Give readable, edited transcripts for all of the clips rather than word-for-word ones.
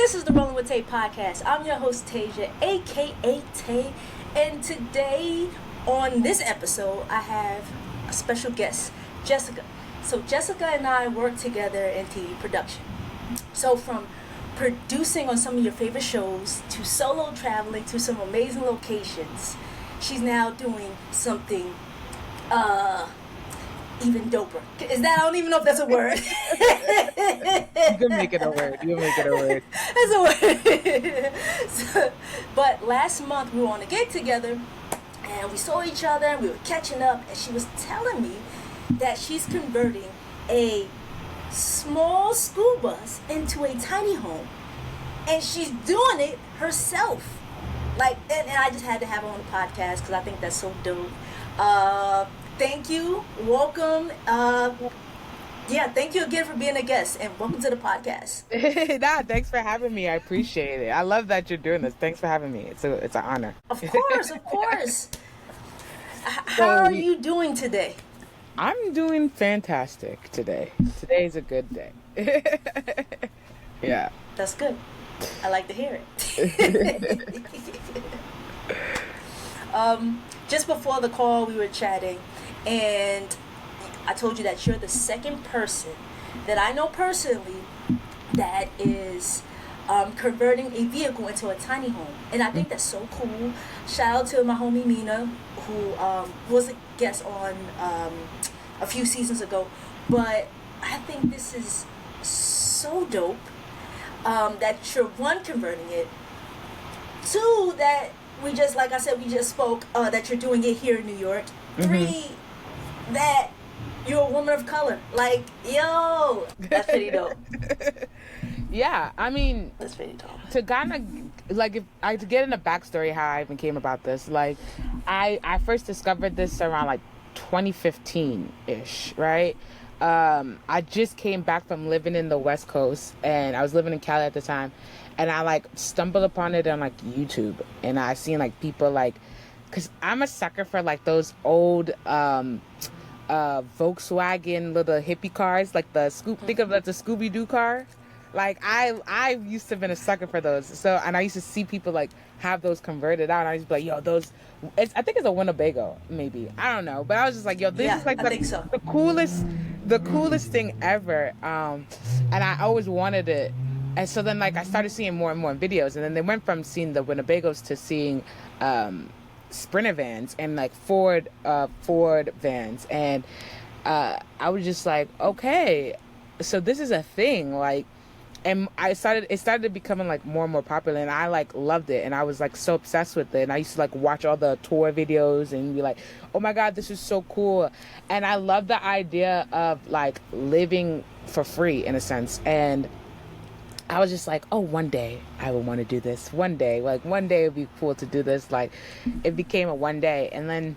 This is the Rolling with Tay podcast. I'm your host, Tasia, aka Tay, and today on this episode, I have a special guest, Jessica. So Jessica and I work together in TV production. So from producing on some of your favorite shows to solo traveling to some amazing locations, she's now doing something even doper. Is that, I don't even know if that's a word. You can make it a word. You can make it a word. That's a word. But last month we were on a gig together and we saw each other and we were catching up, and she was telling me that she's converting a small school bus into a tiny home, and she's doing it herself. Like, and I just had to have her on the podcast because I think that's so dope. Thank you. Welcome. Thank you again for being a guest, and welcome to the podcast. Thanks for having me. I appreciate it. I love that you're doing this. Thanks for having me. It's an honor. Of course. How are you doing today? I'm doing fantastic today. Today's a good day. Yeah. That's good. I like to hear it. Just before the call, we were chatting, and I told you that you're the second person that I know personally that is converting a vehicle into a tiny home. And I think that's so cool. Shout out to my homie Mina, who was a guest on a few seasons ago. But I think this is so dope that you're, one, converting it, two, that we just, like I said, we just spoke, that you're doing it here in New York, three, that you're a woman of color. Like, yo, that's pretty dope. Yeah, I mean, That's pretty dope. to kind of, like, if I to get in a backstory how I even came about this, like, I first discovered this around like 2015-ish, right? I just came back from living in the West Coast, and I was living in Cali at the time, and I like stumbled upon it on like YouTube, and I seen like people like, cause I'm a sucker for like those old Volkswagen little hippie cars, like think of like the Scooby-Doo car. Like I used to have been a sucker for those. So, and I used to see people like have those converted out, and I used to be like, yo, those, I think it's a Winnebago, maybe. I don't know. But I was just like, yo, this is like the coolest thing ever. And I always wanted it. And so then like I started seeing more and more videos, and then they went from seeing the Winnebagos to seeing Sprinter vans and like Ford vans. And I was just like, okay, so this is a thing, like. And it started becoming like more and more popular, and I like loved it, and I was like so obsessed with it, and I used to like watch all the tour videos and be like, oh my god, this is so cool. And I love the idea of like living for free in a sense. And I was just like, oh, one day I would want to do this. One day it'd be cool to do this. Like, it became a one day. And then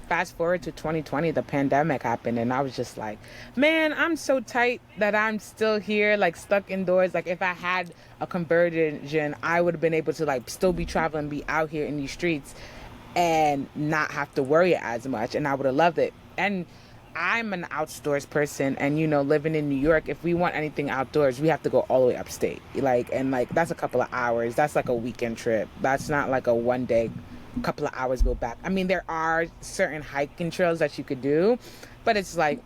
fast forward to 2020, the pandemic happened, and I was just like, man, I'm so tight that I'm still here, like stuck indoors. Like, if I had a conversion, I would have been able to like still be traveling, be out here in these streets and not have to worry as much, and I would have loved it. And I'm an outdoors person, and living in New York, if we want anything outdoors, we have to go all the way upstate. And that's a couple of hours. That's like a weekend trip. That's not like a one day, couple of hours go back. I mean, there are certain hiking trails that you could do, but it's like,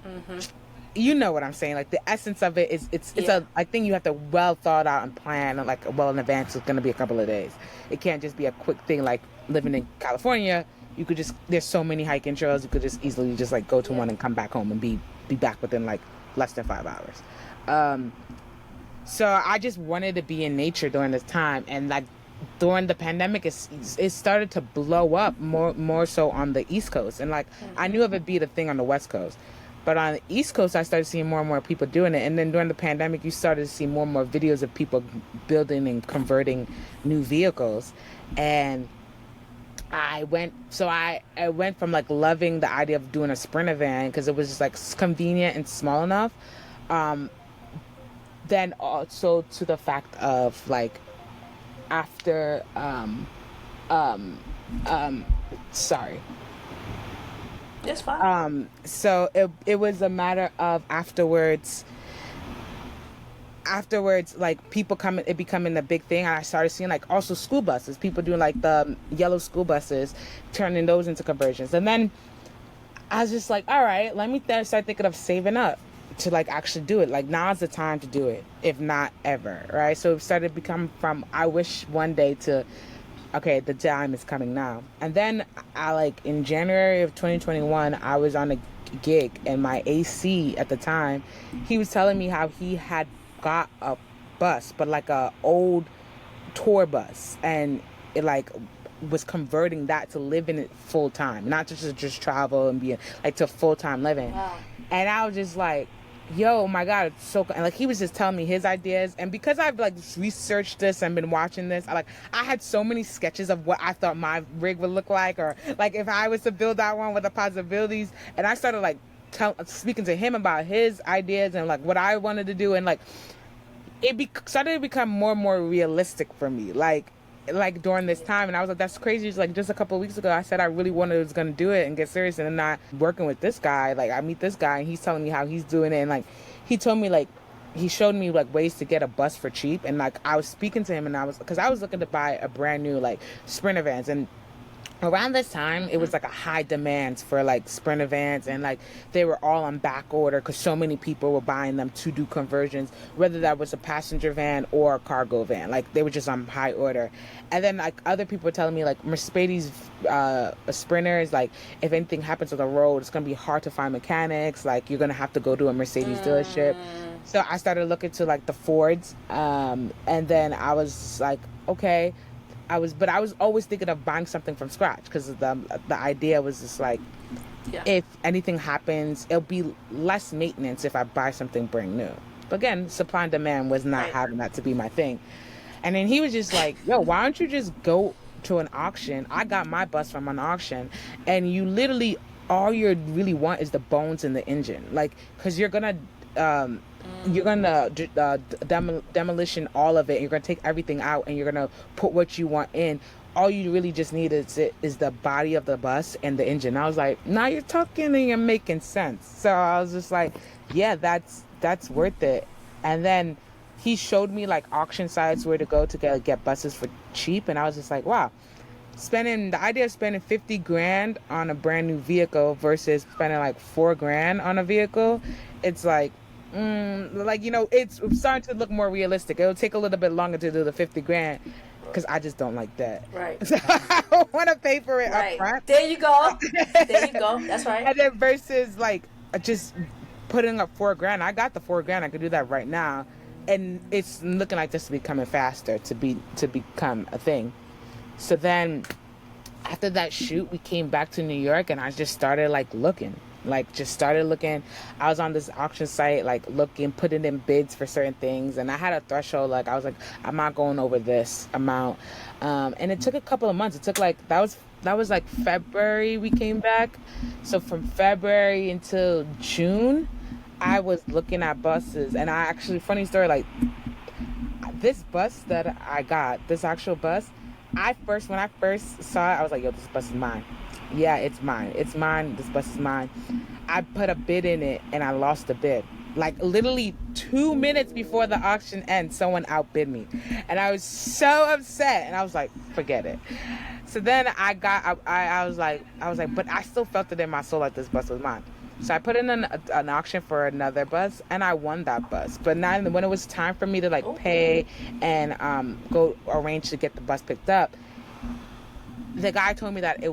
you know what I'm saying? Like, the essence of it is, it's a thing you have to well thought out and plan, and like well in advance. It's going to be a couple of days. It can't just be a quick thing. Like living in California, you could just, there's so many hiking trails, you could just easily just like go to one and come back home and be back within like less than 5 hours. So I just wanted to be in nature during this time, and like during the pandemic, it started to blow up more so on the East Coast, and like I knew of it being a thing on the West Coast, but on the East Coast I started seeing more and more people doing it. And then during the pandemic, you started to see more and more videos of people building and converting new vehicles. And I went from like loving the idea of doing a Sprinter van because it was just like convenient and small enough, then also to the fact of like, after sorry, It's fine. so it was a matter of afterwards afterwards, like people coming, it becoming a big thing, and I started seeing like also school buses, people doing like the yellow school buses, turning those into conversions. And then I was just like, all right, let me start thinking of saving up to like actually do it. Like now's the time to do it, if not ever, right? So it started to become from I wish one day to okay, the time is coming now. And then I like in January of 2021, I was on a gig, and my AC at the time, he was telling me how he had got a bus, but like a old tour bus, and it like was converting that to live in it full time, not just travel and be like to full time living. Wow. And I was just like, yo, my God, it's so and like he was just telling me his ideas, and because I've like researched this and been watching this, I had so many sketches of what I thought my rig would look like, or like if I was to build that one with the possibilities, and I started like speaking to him about his ideas and like what I wanted to do, and like started to become more and more realistic for me, like during this time. And I was like, that's crazy. It's like just a couple of weeks ago I said I really was gonna do it and get serious, and then not working with this guy. Like I meet this guy and he's telling me how he's doing it, and like he told me like he showed me like ways to get a bus for cheap. And like I was speaking to him, and because I was looking to buy a brand new like Sprinter vans, and around this time it was like a high demand for like Sprinter vans, and like they were all on back order because so many people were buying them to do conversions, whether that was a passenger van or a cargo van. Like they were just on high order. And then like other people were telling me like Mercedes Sprinters, like if anything happens on the road, it's gonna be hard to find mechanics, like you're gonna have to go to a Mercedes dealership. So I started looking to like the Fords, and then I was like, okay. But I was always thinking of buying something from scratch, because the idea was just like, if anything happens, it'll be less maintenance if I buy something brand new. But again, supply and demand was not having that to be my thing. And then he was just like, yo, why don't you just go to an auction? I got my bus from an auction, and you literally, all you really want is the bones in the engine. Like, because you're gonna demolition all of it. You're gonna take everything out, and you're gonna put what you want in. All you really just need is the body of the bus and the engine. I was like, now you're talking and you're making sense. So I was just like, yeah, that's worth it. And then he showed me like auction sites where to go to get buses for cheap, and I was just like, wow. The idea of spending 50 grand on a brand new vehicle versus spending like $4,000 on a vehicle, it's like, like, you know, it's starting to look more realistic. It'll take a little bit longer to do the 50 grand because I just don't like that. Right. So I don't want to pay for it up front. There you go. There you go. That's right. And then versus like just putting up $4,000. I got the $4,000. I could do that right now, and it's looking like this is becoming faster to become a thing. So then after that shoot, we came back to New York, and I just started looking. I was on this auction site, like looking, putting in bids for certain things, and I had a threshold. Like I was like, I'm not going over this amount. And it took a couple of months. It took like that was like February we came back. So from February until June, I was looking at buses. And I actually, funny story, like this bus that I got, this actual bus, when I first saw it, I was like, yo, this bus is mine. Yeah, it's mine. It's mine. This bus is mine. I put a bid in it, and I lost the bid. Like literally 2 minutes before the auction ends, someone outbid me, and I was so upset. And I was like, forget it. So then I was like, but I still felt it in my soul like this bus was mine. So I put in an auction for another bus, and I won that bus. But now when it was time for me to like pay and go arrange to get the bus picked up, the guy told me that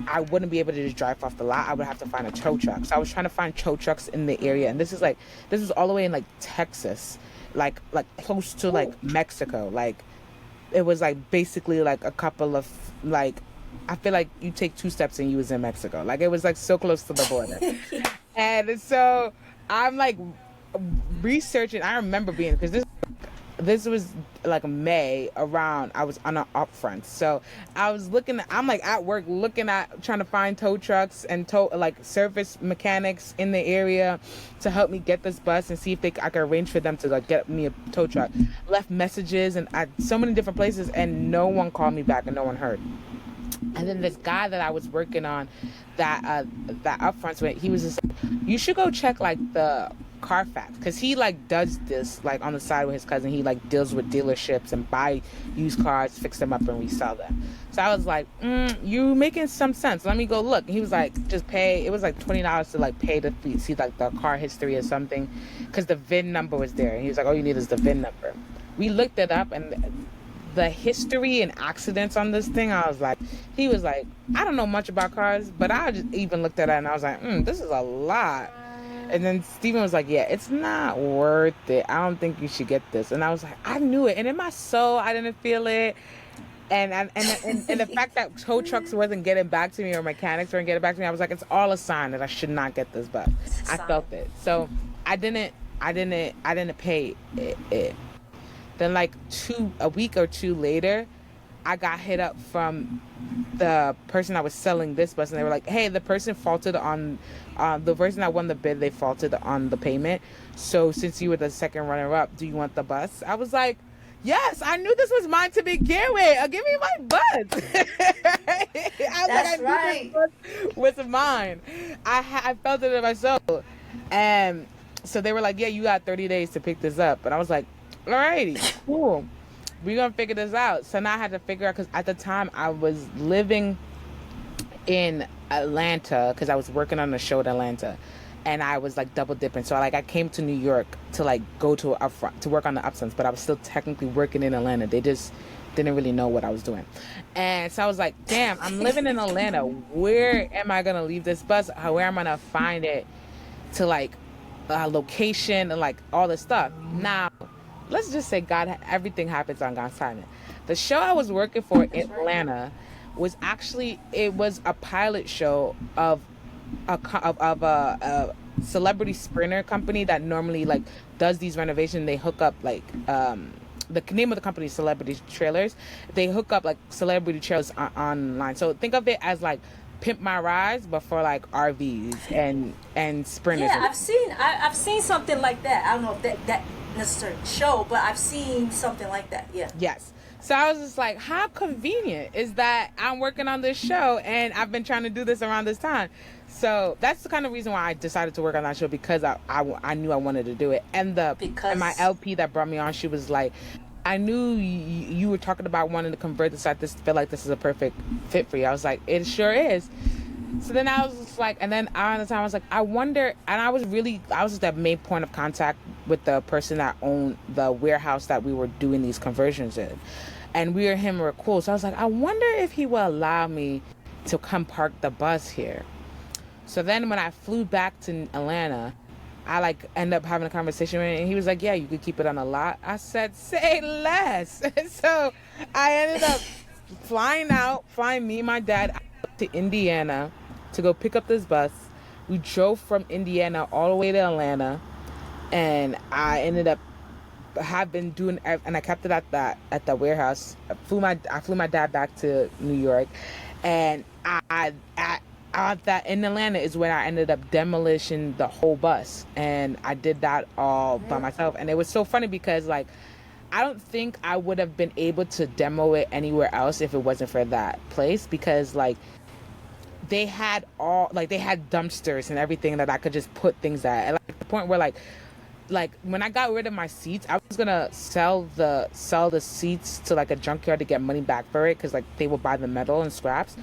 I wouldn't be able to just drive off the lot. I would have to find a tow truck. So I was trying to find tow trucks in the area, and this is all the way in like Texas, like close to like Mexico. Like it was like basically like a couple of like, I feel like you take 2 steps and you was in Mexico. Like it was like so close to the border. And so I'm like researching. I remember being, because this was like May, around, I was on an upfront. So I was I'm like at work trying to find tow trucks and like service mechanics in the area to help me get this bus and see if I could arrange for them to like get me a tow truck. Left messages and at so many different places, and no one called me back and no one heard. And then this guy that I was working on that upfront with, he was just like, you should go check like the Carfax, because he like does this like on the side with his cousin. He like deals with dealerships and buy used cars, fix them up, and resell them. So I was like, you making some sense. Let me go look. And he was like, just pay. It was like $20 to like pay to see like the car history or something, because the VIN number was there. And he was like, all you need is the VIN number. We looked it up, and the history and accidents on this thing, I was like, he was like, I don't know much about cars, but I just even looked at it and I was like, this is a lot. And then Steven was like, yeah, it's not worth it. I don't think you should get this. And I was like, I knew it. And in my soul, I didn't feel it. And the fact that tow trucks wasn't getting back to me, or mechanics weren't getting back to me, I was like, it's all a sign that I should not get this bus. I felt it. So I didn't pay it. Then like a week or two later, I got hit up from the person that was selling this bus, and they were like, hey, the person faulted on the person that won the bid, they faulted on the payment. So since you were the second runner up, do you want the bus? I was like, yes, I knew this was mine to begin with. Give me my bus. That's right. This bus was mine. I felt it in my soul. And so they were like, yeah, you got 30 days to pick this up. And I was like, alrighty, cool. We're gonna figure this out. So now I had to figure out, because at the time I was living in Atlanta, because I was working on a show in Atlanta, and I was like double dipping. So like I came to New York to like go to work on the Upsons, but I was still technically working in Atlanta. They just didn't really know what I was doing. And so I was like, damn, I'm living in Atlanta. Where am I gonna leave this bus? Where am I gonna find it to like a location and like all this stuff? Now, let's just say everything happens on God's timing. The show I was working for in Atlanta was actually, it was a pilot show of a celebrity sprinter company that normally like does these renovations. They hook up like the name of the company is Celebrity Trailers. They hook up like celebrity trailers online. So think of it as like Pimp My Rides, but for like RVs and sprinters. Yeah, I've seen something like that. I don't know if that necessarily show, but I've seen something like that. Yeah. Yes. So I was just like, how convenient is that I'm working on this show and I've been trying to do this around this time. So that's the kind of reason why I decided to work on that show, because I knew I wanted to do it. And my LP that brought me on, she was like, I knew you were talking about wanting to convert this. I just feel like this is a perfect fit for you. I was like, it sure is. So then I was just like, and then around the time I was like, I wonder, and I was just that main point of contact with the person that owned the warehouse that we were doing these conversions in. And him were cool. So I was like, I wonder if he will allow me to come park the bus here. So then when I flew back to Atlanta, I like end up having a conversation with him, and he was like, yeah, you could keep it on the lot. I said, say less. So I ended up flying me and my dad out to Indiana to go pick up this bus. We drove from Indiana all the way to Atlanta, and I ended up been doing, and I kept it at the warehouse. I flew my dad back to New York, and that in Atlanta is where I ended up demolishing the whole bus, and I did that all by myself. And it was so funny because like I don't think I would have been able to demo it anywhere else if it wasn't for that place, because like they had dumpsters and everything that I could just put things at, and like the point where like when I got rid of my seats, I was gonna sell the seats to like a junkyard to get money back for it, because like they would buy the metal and scraps.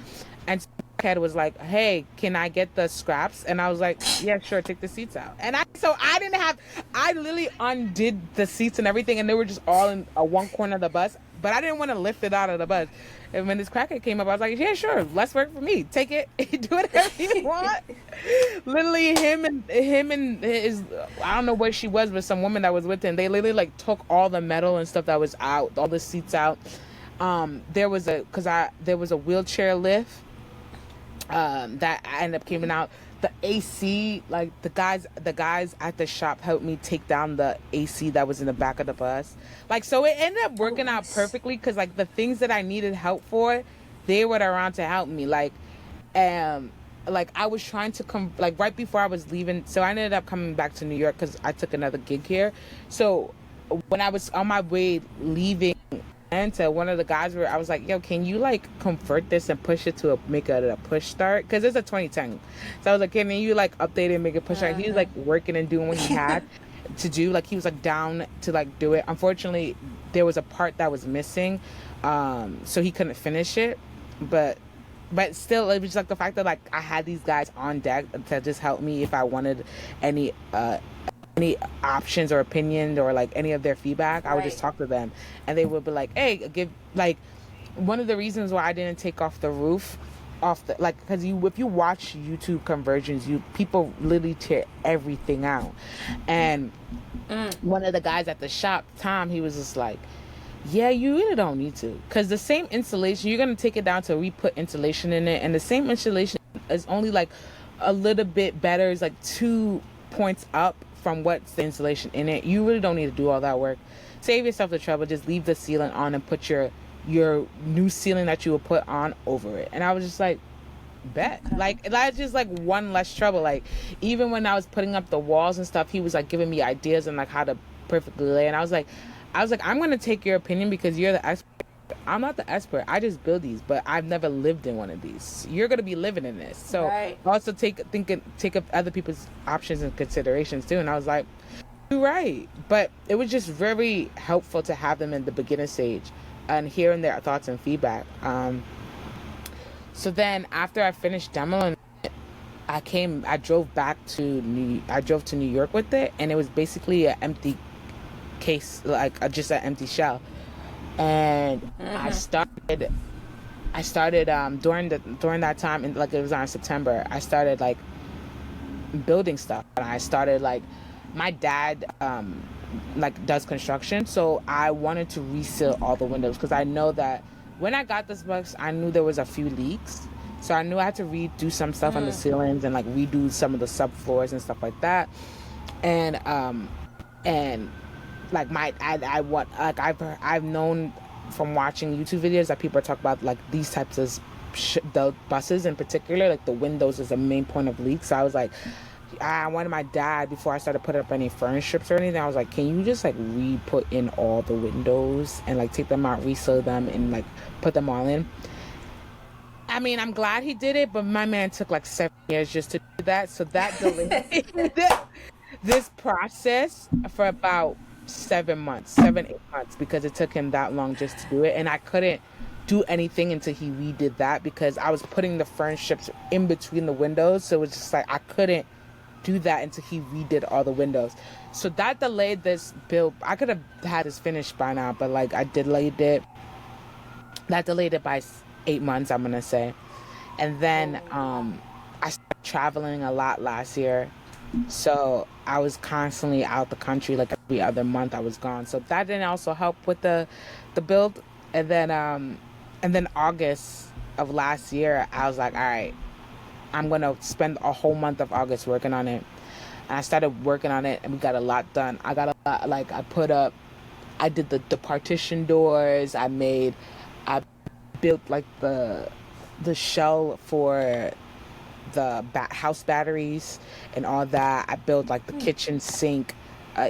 And kid was like, hey, can I get the scraps? And I was like, yeah, sure, take the seats out. And I literally undid the seats and everything, and they were just all in one corner of the bus, but I didn't want to lift it out of the bus. And when this crackhead came up, I was like, yeah, sure, less work for me, take it, do whatever you want. Literally him and his, I don't know what she was, but some woman that was with him, they literally like took all the metal and stuff that was out, all the seats out. There was a wheelchair lift that I ended up coming out. The AC, like the guys at the shop helped me take down the AC that was in the back of the bus. Like, so it ended up working out perfectly, because like the things that I needed help for, they were around to help me. Like I was trying to come, like right before I was leaving, so I ended up coming back to New York because I took another gig here. So when I was on my way leaving and to one of the guys where I was like, yo, can you like convert this and push it to make it a push start? Because it's a 2010. So I was like, can you like update it and make it push start? He was like working and doing what he had to do. Like he was like down to like do it. Unfortunately, there was a part that was missing. So he couldn't finish it. But still it was just like the fact that like I had these guys on deck to just help me if I wanted any options or opinions or like any of their feedback. I would just talk to them and they would be like, hey, give like one of the reasons why I didn't take off the roof off the like because you if you watch YouTube conversions, people literally tear everything out. And one of the guys at the shop, Tom, he was just like, yeah, you really don't need to, because the same insulation, you're going to take it down to re-put insulation in it, and the same insulation is only like a little bit better, is like 2 points up from what's the insulation in it. You really don't need to do all that work. Save yourself the trouble, just leave the ceiling on and put your new ceiling that you will put on over it. And I was just like, bet. Like that's just like one less trouble. Like even when I was putting up the walls and stuff, he was like giving me ideas and like how to perfectly lay, and I was like, I'm going to take your opinion because you're the expert. I'm not the expert. I just build these, but I've never lived in one of these. You're going to be living in this. So also take up other people's options and considerations too. And I was like, you're right. But it was just very helpful to have them in the beginning stage and hearing their thoughts and feedback. So then after I finished demoing, I drove to New York with it, and it was basically an empty case, like just an empty shell. And I started during that time, and like it was on September, I started like building stuff. And I started like, my dad like does construction, so I wanted to reseal all the windows because I know that when I got this box, I knew there was a few leaks. So I knew I had to redo some stuff on the ceilings and like redo some of the subfloors and stuff like that. And like I've known from watching YouTube videos that people talk about like these types of the buses in particular, like the windows is the main point of leaks. So I was like, I wanted my dad, before I started putting up any furniture strips or anything, I was like, can you just like re-put in all the windows and like take them out, reseal them, and like put them all in? I mean, I'm glad he did it, but my man took like 7 years just to do that. So that delayed this process for about 7, 8 months, because it took him that long just to do it. And I couldn't do anything until he redid that because I was putting the furniture strips in between the windows. So it was just like, I couldn't do that until he redid all the windows. So that delayed this build. I could have had this finished by now, but like I delayed it. That delayed it by 8 months, I'm gonna say. And then I started traveling a lot last year, so I was constantly out the country. Like every other month I was gone, so that didn't also help with the build. And then August of last year, I was like, all right, I'm gonna spend a whole month of August working on it. And I started working on it, and we got a lot done. I got a lot, like I did the partition doors. I built like the shell for the house batteries and all that. I built like the kitchen sink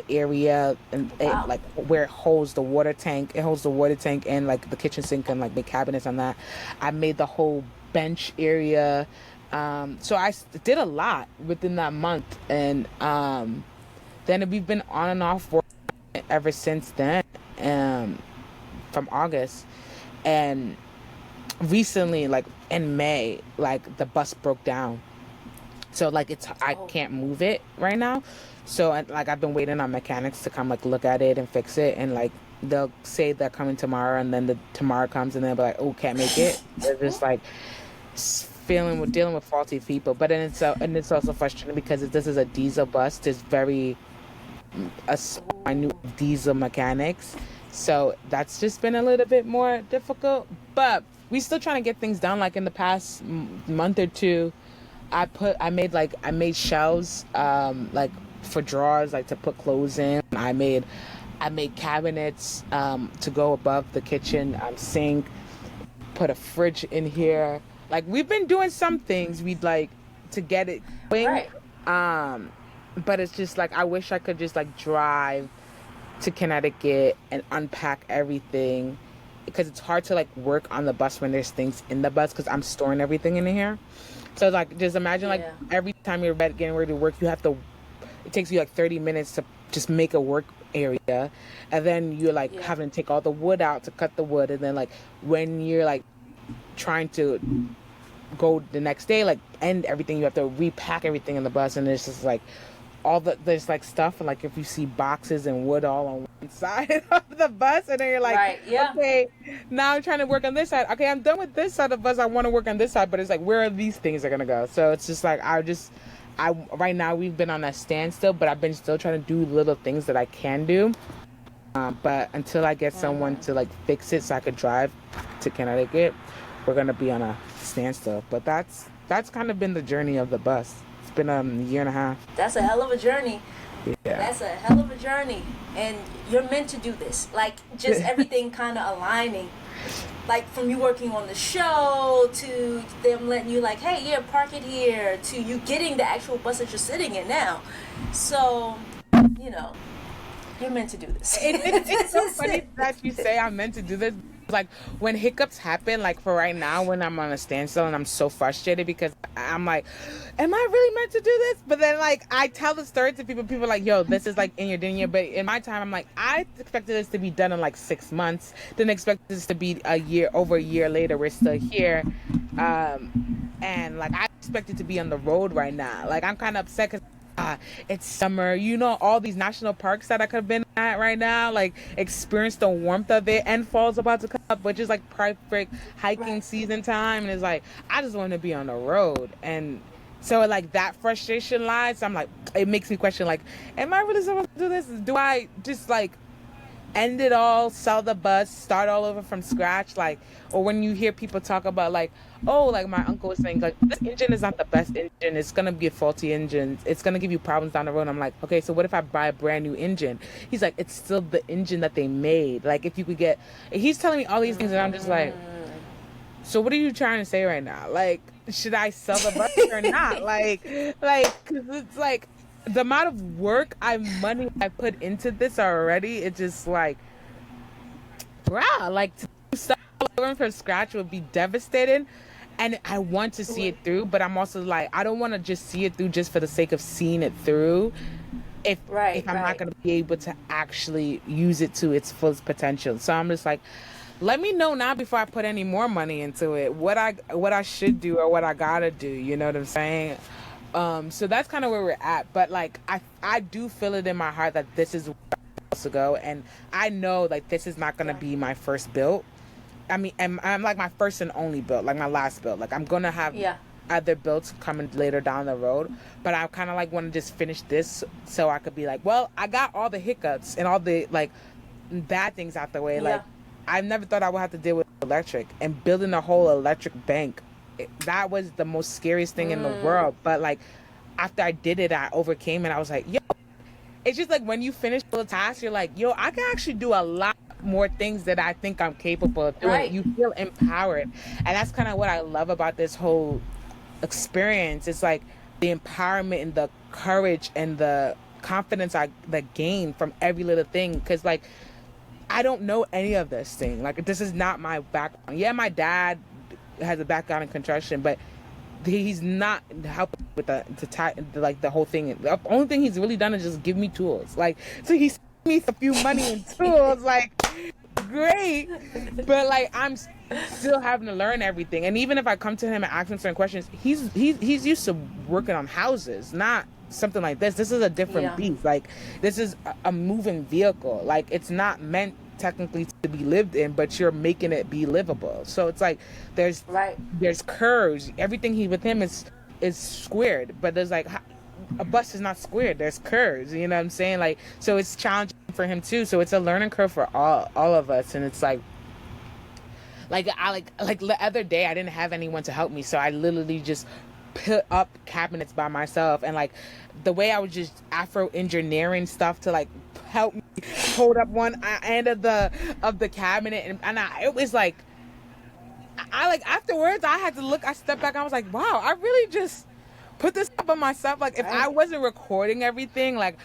area, and it, like where it holds the water tank. It holds the water tank and like the kitchen sink and like the cabinets on that. I made the whole bench area. So I did a lot within that month, and then we've been on and off working ever since then, from August. And recently, like in May, like the bus broke down, so like I can't move it right now. So like I've been waiting on mechanics to come like look at it and fix it, and like they'll say they're coming tomorrow, and then tomorrow comes and they'll be like, oh, can't make it. They're just like dealing with faulty people. But then it's also frustrating because this is a diesel bus. There's very a minute diesel mechanics, so that's just been a little bit more difficult. But we still trying to get things done. Like in the past month or two, I made shelves, like for drawers, like to put clothes in. I made cabinets to go above the kitchen sink. Put a fridge in here. Like we've been doing some things we'd like to get it going. But it's just like I wish I could just like drive to Connecticut and unpack everything because it's hard to like work on the bus when there's things in the bus because I'm storing everything in here. So like just imagine like every time you're getting ready to work, you have to. It takes you like 30 minutes to just make a work area, and then you're like having to take all the wood out to cut the wood, and then like when you're like trying to go the next day, like end everything, you have to repack everything in the bus, and it's just like there's like stuff, and like if you see boxes and wood all on one side of the bus, and then you're like, okay, now I'm trying to work on this side. Okay, I'm done with this side of the bus. I want to work on this side, but it's like, where are these things are gonna go? So it's just like I right now we've been on a standstill, but I've been still trying to do little things that I can do. But until I get someone to like fix it so I could drive to Connecticut, we're gonna be on a standstill. But that's kind of been the journey of the bus. It's been a year and a half. That's a hell of a journey. Yeah. That's a hell of a journey, and you're meant to do this. Like just everything kind of aligning. Like from you working on the show to them letting you like, hey, yeah, park it here, to you getting the actual bus that you're sitting in now. So, you know, you're meant to do this. It's so funny that you say I'm meant to do this. Like when hiccups happen, like for right now when I'm on a standstill and I'm so frustrated because I'm like, am I really meant to do this? But then like I tell the story to people are like, yo, this is like in your dinner. But in my time, I'm like, I expected this to be done in like 6 months. Didn't expect this to be over a year later. We're still here. And like I expect it to be on the road right now. Like I'm kind of upset because it's summer, you know, all these national parks that I could have been at right now, like experience the warmth of it, and fall's about to come up, which is like perfect hiking season time, and it's like I just want to be on the road. And so like that frustration lies. I'm like, it makes me question, like, am I really supposed to do this? Do I just like end it all, sell the bus, start all over from scratch? Like, or when you hear people talk about like, oh, like my uncle was saying, like, this engine is not the best engine, it's gonna be a faulty engine, it's gonna give you problems down the road. I'm like, okay, so what if I buy a brand new engine? He's like, it's still the engine that they made. Like if you could get, he's telling me all these things, and I'm just like, so what are you trying to say right now? Like, should I sell the bus or not? like because it's like the amount of money I put into this already, it's just like, bruh, like to start over from scratch would be devastating. And I want to see it through, but I'm also like, I don't want to just see it through just for the sake of seeing it through if I'm not going to be able to actually use it to its fullest potential. So I'm just like, let me know now before I put any more money into it, what I should do or what I gotta do, you know what I'm saying? So that's kind of where we're at. But like I do feel it in my heart that this is where I'm supposed to go, and I know like this is not gonna be my first build. I mean, I'm like my first and only build, like my last build. Like I'm gonna have other builds coming later down the road, but I kind of like want to just finish this so I could be like, well, I got all the hiccups and all the like bad things out the way. Like I never thought I would have to deal with electric, and building a whole electric bank. That was the most scariest thing in the world. But like after I did it, I overcame, and I was like, yo, it's just like when you finish the task, you're like, yo, I can actually do a lot more things that I think I'm capable of doing. You feel empowered, and that's kind of what I love about this whole experience. It's like the empowerment and the courage and the confidence I gain from every little thing, because like I don't know any of this thing. Like this is not my background. Yeah, my dad has a background in construction, but he's not helping with the whole thing. The only thing he's really done is just give me tools. Like, so he's me a few money and tools, like great, but like I'm still having to learn everything. And even if I come to him and ask him certain questions, he's used to working on houses, not something like this. This is a different beast. Like this is a moving vehicle. Like it's not meant technically to be lived in, but you're making it be livable. So it's like there's curves. Everything with him is squared, but there's like a bus is not squared. There's curves. You know what I'm saying? Like, so it's challenging for him too. So it's a learning curve for all of us. And it's like the other day I didn't have anyone to help me, so I literally just put up cabinets by myself, and like the way I was just Afro engineering stuff to like help me hold up one end of the cabinet, and it was like I like afterwards I had to look, I stepped back, I was like, wow, I really just put this up on myself. Like if I wasn't recording everything, like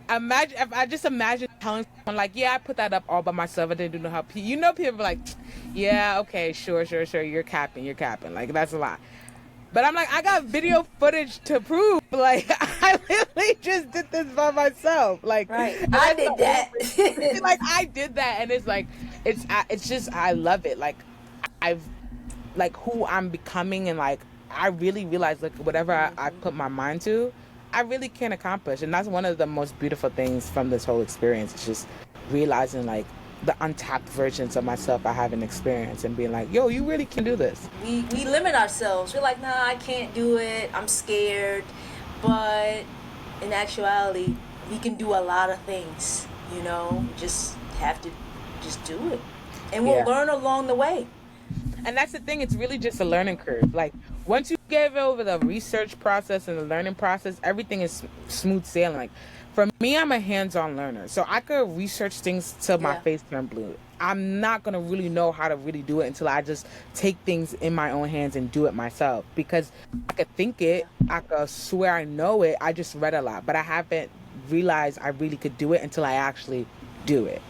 Imagine if I just imagine telling someone like, yeah, I put that up all by myself. I didn't do no help. You know, people are like, yeah, okay, sure. You're capping. Like, that's a lot. But I'm like, I got video footage to prove. Like, I literally just did this by myself. Like, Right. and I that's did the that. only- like, I did that, and it's like, it's just, I love it. Like, I've, like, who I'm becoming, and like, I really realize, like, whatever I put my mind to, I really can accomplish. And that's one of the most beautiful things from this whole experience. It's just realizing, like, the untapped versions of myself I haven't experienced, and being like, yo, you really can do this. We limit ourselves. We're like, nah, I can't do it. I'm scared. But in actuality, we can do a lot of things. You know, just have to just do it, and we'll Yeah. learn along the way. And that's the thing, it's really just a learning curve. Like, once you get over the research process and the learning process, everything is smooth sailing. Like, for me, I'm a hands-on learner, so I could research things till my Yeah. face turn blue. I'm not gonna really know how to really do it until I just take things in my own hands and do it myself, because I could think it, I could swear I know it, I just read a lot, but I haven't realized I really could do it until I actually do it.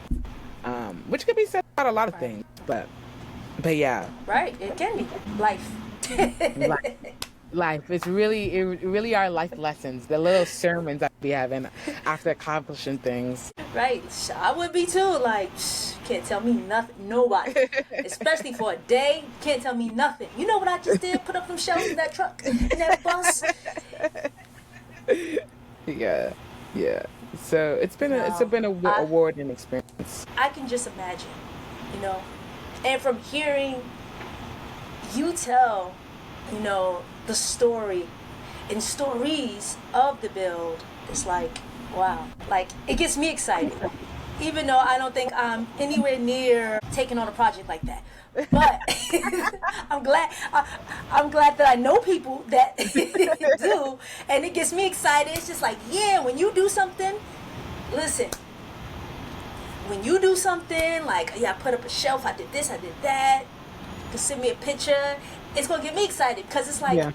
Which could be said about a lot of things, but yeah. Right? It can be life. Life. It really are life lessons, the little sermons I be having after accomplishing things. Right. I would be too. Like, can't tell me nothing. Nobody. Especially for a day. Can't tell me nothing. You know what I just did? Put up them shelves in that truck, in that bus. Yeah. So it's been a rewarding experience. I can just imagine, you know. And from hearing you tell, you know, the story and stories of the build, it's like, wow. Like, it gets me excited. Even though I don't think I'm anywhere near taking on a project like that. But I'm glad that I know people that do, and it gets me excited. It's just like, yeah, when you do something, listen, when you do something like, yeah, I put up a shelf, I did this, I did that, you can send me a picture, it's gonna get me excited, because it's like, Yeah.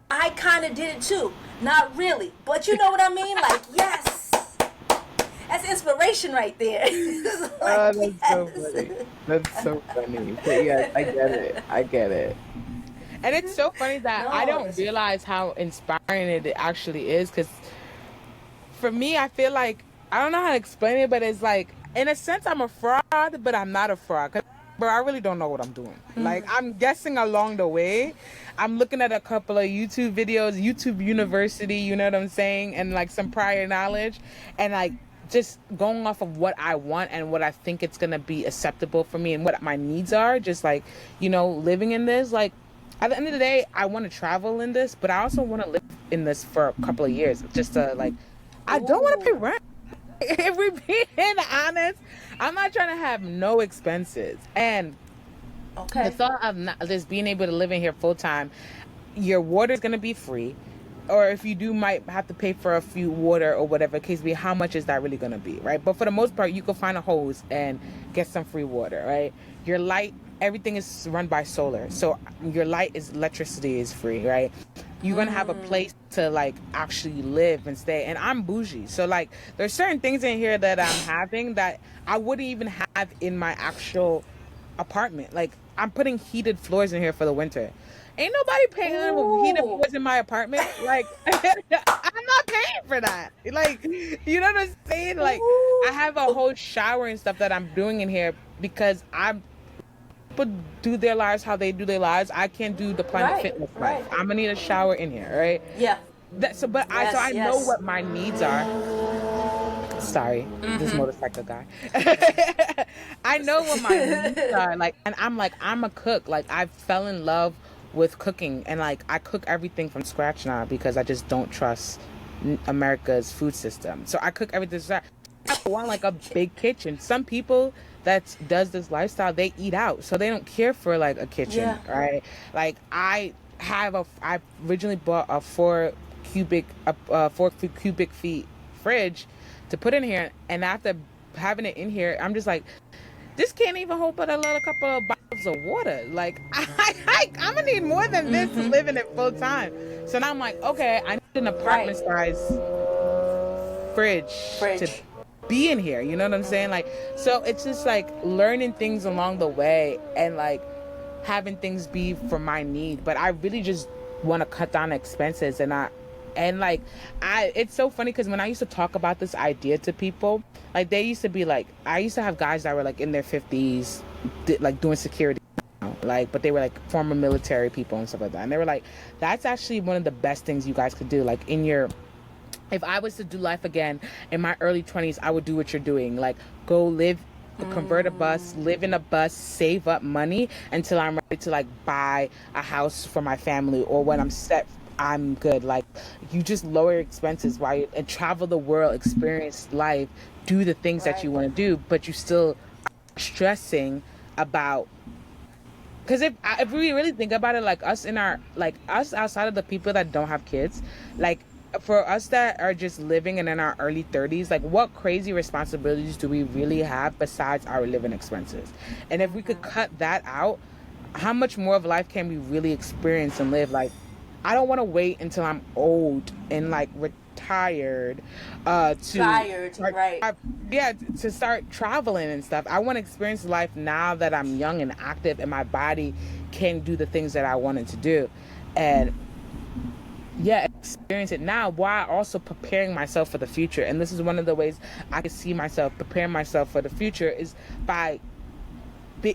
I kind of did it too. Not really, but you know what I mean? Like, yes, that's inspiration right there. Like, Oh, that's so yes. funny. That's so funny. But yes, I get it. And it's so funny that I No, don't it's- realize how inspiring it actually is, because for me, I feel like, I don't know how to explain it, but it's like, in a sense, I'm a fraud, but I'm not a fraud. 'Cause, bro, I really don't know what I'm doing. Like, I'm guessing along the way. I'm looking at a couple of YouTube videos, YouTube University, you know what I'm saying? And like some prior knowledge, and like just going off of what I want and what I think it's going to be acceptable for me and what my needs are. Just like, you know, living in this, like, at the end of the day, I want to travel in this, but I also want to live in this for a couple of years. Just to like, I don't want to pay rent. If we're being honest, I'm not trying to have no expenses. And the Okay. thought of not, just being able to live in here full time, your water is going to be free. Or if you do, might have to pay for a few water or whatever case be, how much is that really going to be, right? But for the most part, you can find a hose and get some free water, right? Your light, everything is run by solar. So your light is, electricity is free, right? You're going to have a place to like actually live and stay. And I'm bougie. So like there's certain things in here that I'm having that I wouldn't even have in my actual apartment. Like I'm putting heated floors in here for the winter. Ain't nobody paying for heated Ooh. floors in my apartment. Like I'm not paying for that. Like, you know what I'm saying? Like I have a whole shower and stuff that I'm doing in here because people do their lives how they do their lives. I can't do the Planet Right, Fitness right. life. I'm gonna need a shower in here, right? Yeah. I know Yes. what my needs are. Sorry, this motorcycle guy. I know what my needs are, like, and I'm a cook. Like, I fell in love with cooking, and like I cook everything from scratch now because I just don't trust America's food system. So I cook everything from scratch. I want like a big kitchen. Some people that does this lifestyle, they eat out, so they don't care for like a kitchen, Yeah. right? Like I originally bought a 4 cubic feet fridge to put in here, and after having it in here, I'm just like, this can't even hold but a little couple of bottles of water. Like I'm gonna need more than this to live in it full time. So now I'm like, okay, I need an apartment size fridge to be in here. You know what I'm saying? Like, so it's just like learning things along the way and like having things be for my need. But I really just want to cut down expenses and like it's so funny because when I used to talk about this idea to people, like they used to be like, I used to have guys that were like in their 50s, like doing security, like, but they were like former military people and stuff like that, and they were like, that's actually one of the best things you guys could do, like in your, if I was to do life again in my early 20s, I would do what you're doing, like go live, convert a bus, live in a bus, save up money until I'm ready to like buy a house for my family, or when I'm set, I'm good. Like, you just lower your expenses while you and travel the world, experience life, do the things that you want to do, but you still are stressing about, because if we really think about it, like us in our, like us outside of the people that don't have kids, like for us that are just living and in our early 30s, like what crazy responsibilities do we really have besides our living expenses? And if we could cut that out, how much more of life can we really experience and live? Like, I don't want to wait until I'm old and like retired Tired, start, right? yeah, to start traveling and stuff. I want to experience life now that I'm young and active and my body can do the things that I wanted to do. And yeah, experience it now while also preparing myself for the future. And this is one of the ways I can see myself preparing myself for the future is by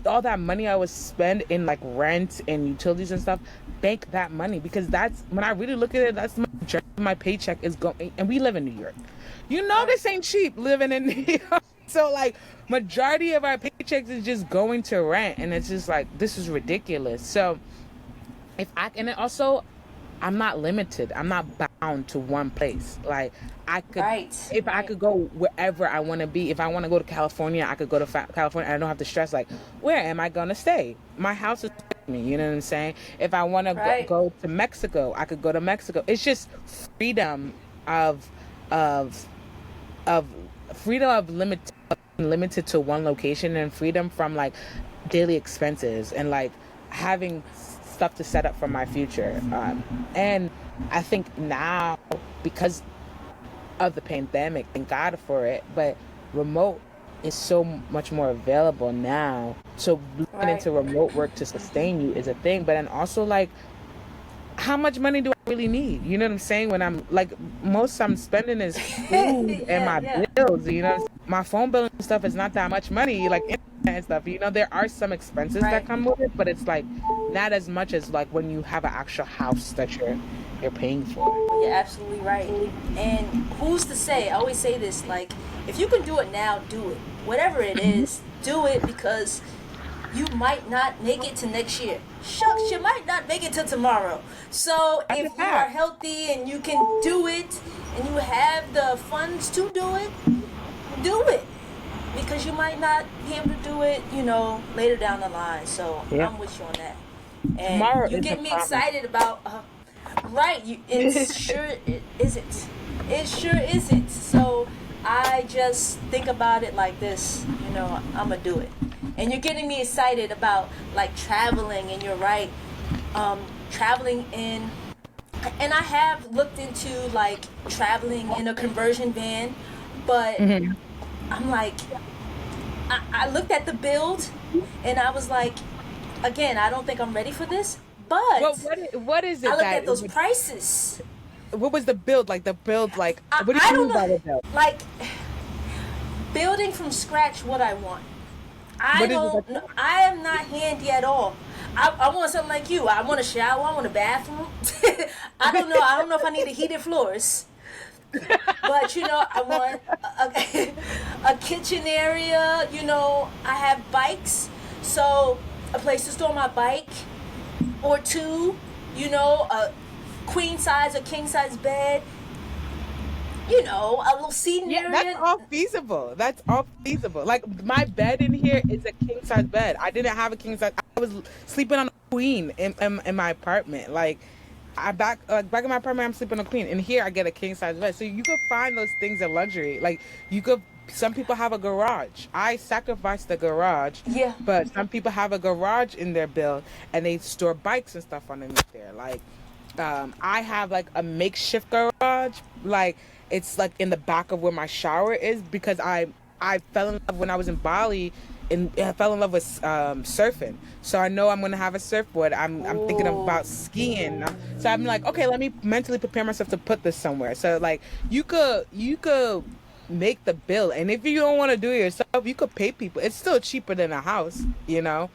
all that money I would spend in like rent and utilities and stuff, bank that money, because that's when I really look at it, that's my paycheck is going, and we live in New York. You know, this ain't cheap living in New York. So like majority of our paychecks is just going to rent, and it's just like, this is ridiculous. So if I, and it also, I'm not limited. I'm not bound to one place. Like I could, if I could go wherever I want to be. If I want to go to California, I could go to California. I don't have to stress like, where am I going to stay? My house is me. You know what I'm saying? If I want to go to Mexico, I could go to Mexico. It's just freedom of freedom of limited to one location, and freedom from like daily expenses and like having stuff to set up for my future. And I think now, because of the pandemic, thank God for it, but remote is so much more available now. So looking into remote work to sustain you is a thing. But then also like, how much money do I really need? You know what I'm saying? When I'm like, most I'm spending is food and my bills, you know, my phone bill and stuff is not that much money, like internet and stuff. You know, there are some expenses that come with it, but it's like not as much as like when you have an actual house that you're paying for. You're absolutely right. And who's to say? I always say this, like, if you can do it now, do it. Whatever it is, do it, because you might not make it to next year. Shucks, you might not make it to tomorrow. So if you are healthy and you can do it and you have the funds to do it, do it. Because you might not be able to do it, you know, later down the line. So I'm with you on that. And tomorrow you get me excited about, it sure it isn't. It sure isn't. So I just think about it like this, you know, I'm going to do it. And you're getting me excited about like traveling, and you're right, traveling in, and I have looked into like traveling in a conversion van, but I'm like, I looked at the build and I was like, again, I don't think I'm ready for this, but what is it? I looked at those prices. What was the build like? What do you mean by the build? Like building from scratch what I want. I am not handy at all. I want something like you. I want a shower. I want a bathroom. I don't know if I need heated floors. But, you know, I want a kitchen area. You know, I have bikes. So a place to store my bike or two. You know, a queen size or king size bed. You know, a little seating area. That's all feasible. Like my bed in here is a king size bed. I didn't have a king size. I was sleeping on a queen in my apartment. Like back in my apartment, I'm sleeping on a queen. And here I get a king size bed. So you could find those things of luxury. Like some people have a garage. I sacrificed the garage. Yeah. But some people have a garage in their build and they store bikes and stuff underneath there. Like I have like a makeshift garage. Like it's like in the back of where my shower is, because I fell in love when I was in Bali, and I fell in love with surfing. So I know I'm gonna have a surfboard. I'm thinking Oh, about skiing. So I'm like, okay, let me mentally prepare myself to put this somewhere. So like you could make the bill, and if you don't want to do it yourself, you could pay people. It's still cheaper than a house, you know.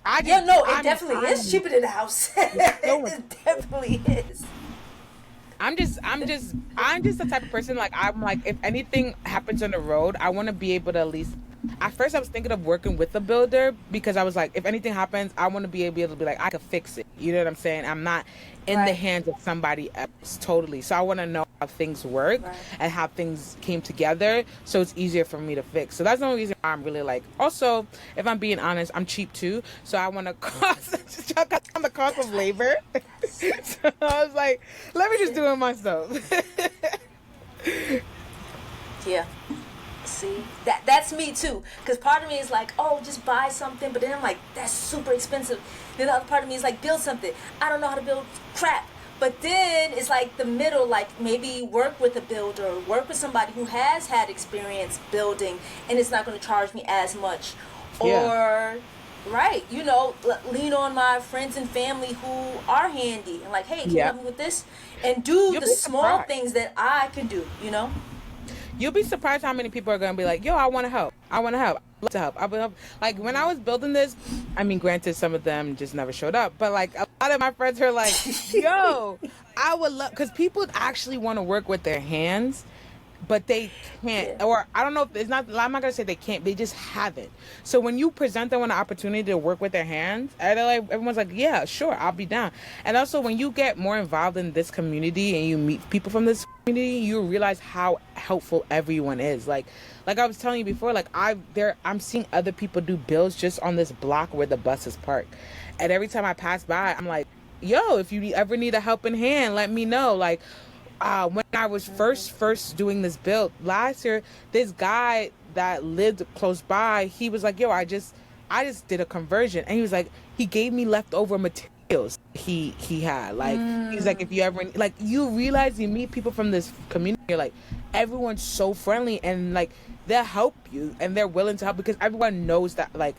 I yeah, just no, it definitely is cheaper than the house. it's so much. It definitely is. I'm just the type of person, like, I'm like, if anything happens on the road, I want to be able to at least. At first, I was thinking of working with a builder, because I was like, if anything happens, I want to be able to be like, I could fix it. You know what I'm saying? I'm not in the Right, hands of somebody else totally. So I want to know how things work right. and how things came together, so it's easier for me to fix. So that's the only reason why I'm really like. Also, if I'm being honest, I'm cheap too, so I want to cost cut down the cost of labor. So I was like, let me just do it myself. Yeah. See, that's me too. Cause part of me is like, oh, just buy something, but then I'm like, that's super expensive. Then the other part of me is like, build something. I don't know how to build crap. But then it's like the middle, like maybe work with a builder, work with somebody who has had experience building, and it's not going to charge me as much. Yeah. Or, right, lean on my friends and family who are handy and like, hey, can you Yeah. help me with this? And do You'll the be small surprised. things that I can do, you know? You'll be surprised how many people are gonna be like, "Yo, I want to help. I want to help. I love to help. I will help." Like when I was building this, I mean, granted, some of them just never showed up, but like a lot of my friends are like, "Yo, I would love," because people actually want to work with their hands, but they can't, Yeah. or I don't know if it's not. I'm not gonna say they can't. They just haven't. So when you present them with an opportunity to work with their hands, and they're like, everyone's like, "Yeah, sure, I'll be down." And also, when you get more involved in this community and you meet people from this community, you realize how helpful everyone is. Like I was telling you before, like I'm seeing other people do bills just on this block where the bus is parked, and every time I pass by, I'm like, "Yo, if you ever need a helping hand, let me know." Like when I was first doing this build last year, this guy that lived close by, he was like, "Yo, I just did a conversion," and he was like, he gave me leftover materials he had. Like he's like, if you ever like, you realize you meet people from this community, you're like, everyone's so friendly, and like they'll help you and they're willing to help, because everyone knows that, like,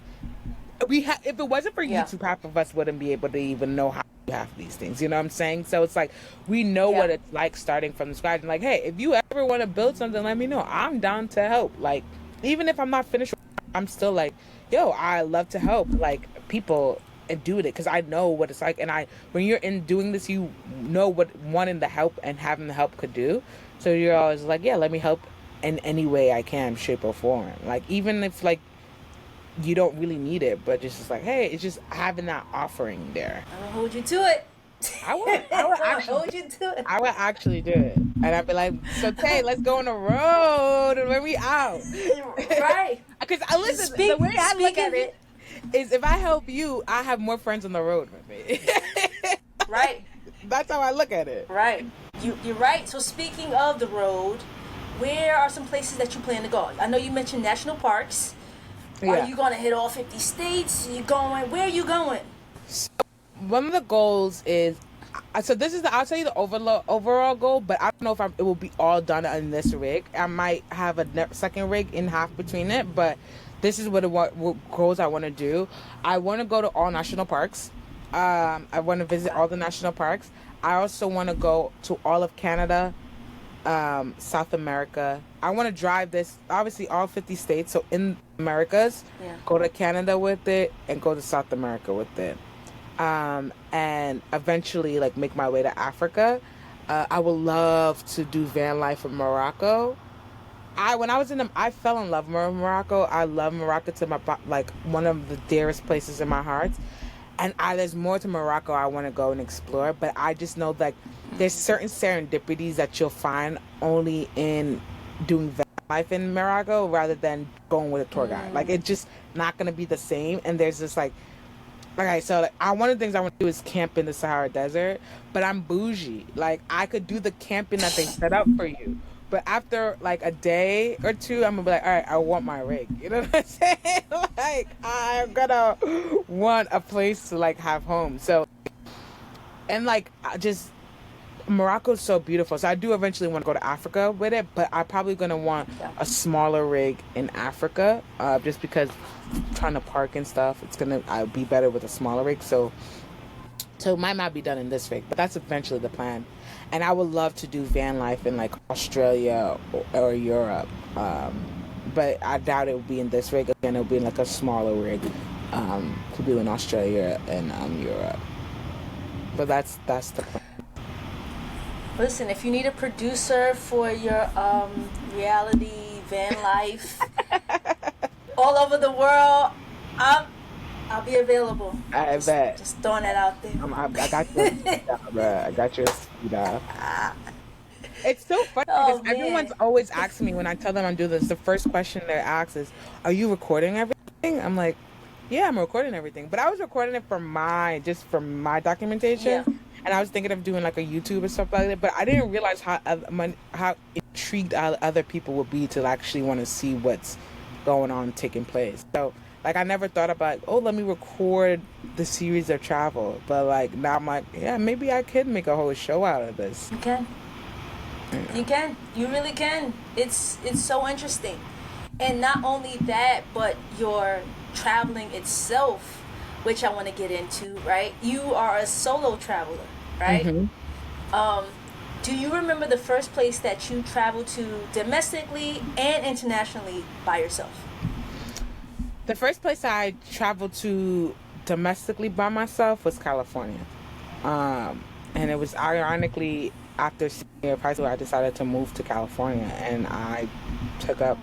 if it wasn't for Yeah. YouTube, half of us wouldn't be able to even know how to do half of these things. You know what I'm saying? So it's like we know Yeah. what it's like starting from scratch. And like, hey, if you ever want to build something, let me know. I'm down to help. Like, even if I'm not finished, I'm still like, yo, I love to help like people and do it, because I know what it's like. And when you're in doing this, you know what wanting the help and having the help could do. So you're always like, yeah, let me help in any way I can, shape or form. Like even if like you don't really need it, but just like, hey, it's just having that offering there. I'm gonna hold you to it. I would I'm gonna actually, hold you to it. I would actually do it, and I'd be like, so Tay, let's go on the road, and when we out, Right. because I listen. The way I look Speak at of it it. is, if I help you, I have more friends on the road with me. Right. That's how I look at it. Right. You're right. So speaking of the road, where are some places that you plan to go? I know you mentioned national parks. Are Yeah. you gonna hit all 50 states? You going? Where are you going? One of the goals is, so this is I'll tell you the overall goal, but I don't know if it will be all done on this rig. I might have a second rig in half between it, but this is what goals I want to do. I want to go to all national parks. I want to visit all the national parks. I also want to go to all of Canada, South America. I want to drive this, obviously all 50 states, so in Americas, Yeah. go to Canada with it and go to South America with it. And eventually like make my way to Africa. I would love to do van life in Morocco. When I was in them, I fell in love with Morocco. I love Morocco to like one of the dearest places in my heart. And there's more to Morocco I want to go and explore, but I just know that there's certain serendipities that you'll find only in doing van life in Morocco rather than going with a tour guide. Like it's just not gonna be the same. And there's just like, okay, so like, one of the things I want to do is camp in the Sahara Desert, but I'm bougie. Like I could do the camping that they set up for you, but after like a day or two, I'm gonna be like, all right, I want my rig. You know what I'm saying? Like I'm gonna want a place to like have home. So, and like I just Morocco's so beautiful. So I do eventually want to go to Africa with it, but I'm probably gonna want Yeah. a smaller rig in Africa, just because trying to park and stuff, it's gonna I'll be better with a smaller rig. So it might not be done in this rig, but that's eventually the plan. And I would love to do van life in like Australia or Europe, but I doubt it will be in this rig. Again, it'll be in like a smaller rig, to do in Australia and Europe. But that's the plan. Listen, if you need a producer for your reality van life all over the world, I'll be available. I bet. Just throwing that out there. I got your bruh. I got your speed. It's so funny Oh because everyone's man. always asking me when I tell them I'm doing this. The first question they ask is, "Are you recording everything?" I'm like, "Yeah, I'm recording everything." But I was recording it for my Yeah. documentation, and I was thinking of doing like a YouTube or stuff like that. But I didn't realize how intrigued other people would be to actually want to see what's going on taking place. So like I never thought about, oh, let me record the series of travel. But like now I'm like, yeah, maybe I could make a whole show out of this. You can. Yeah. You can. You really can. It's so interesting. And not only that, but your traveling itself, which I want to get into, right? You are a solo traveler, right? Hmm. Um, do you remember the first place that you traveled to domestically and internationally by yourself? The first place I traveled to domestically by myself was California. And it was ironically after senior year of high school, I decided to move to California, and I took up,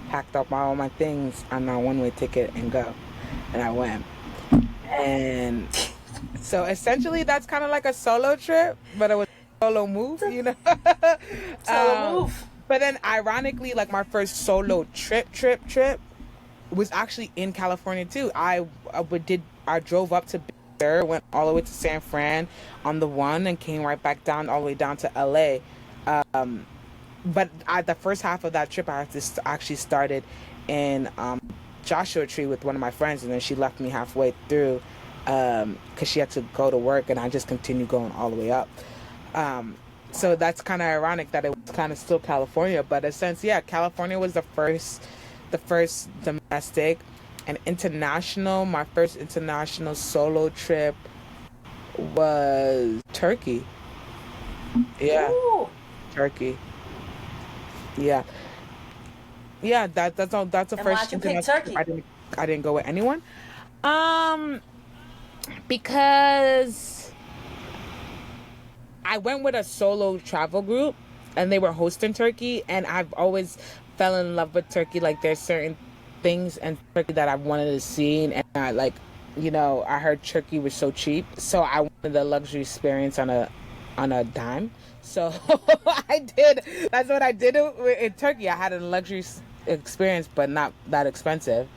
packed up all my things on a one-way ticket and go, and I went. And so essentially, that's kind of like a solo trip, but it was a solo move, you know. Solo um, move. but then, ironically, like my first solo trip was actually in California too. I drove up to Big Sur, went all the way to San Fran on the one, and came right back down all the way down to LA. But the first half of that trip, I had to actually started in Joshua Tree with one of my friends, and then she left me halfway through because she had to go to work, and I just continued going all the way up. So that's kind of ironic that it was kind of still California, but in a sense, yeah, California was the first domestic and international. My first international solo trip was Turkey. Yeah, Ooh. Turkey. Yeah, yeah. That's all. That's the And first why'd you pick international trip. Turkey? I didn't go with anyone. Um, because I went with a solo travel group, and they were hosting Turkey, and I've always fell in love with Turkey. Like there's certain things in Turkey that I wanted to see, and I like, I heard Turkey was so cheap, so I wanted the luxury experience on a dime. So I did. That's what I did in Turkey. I had a luxury experience, but not that expensive.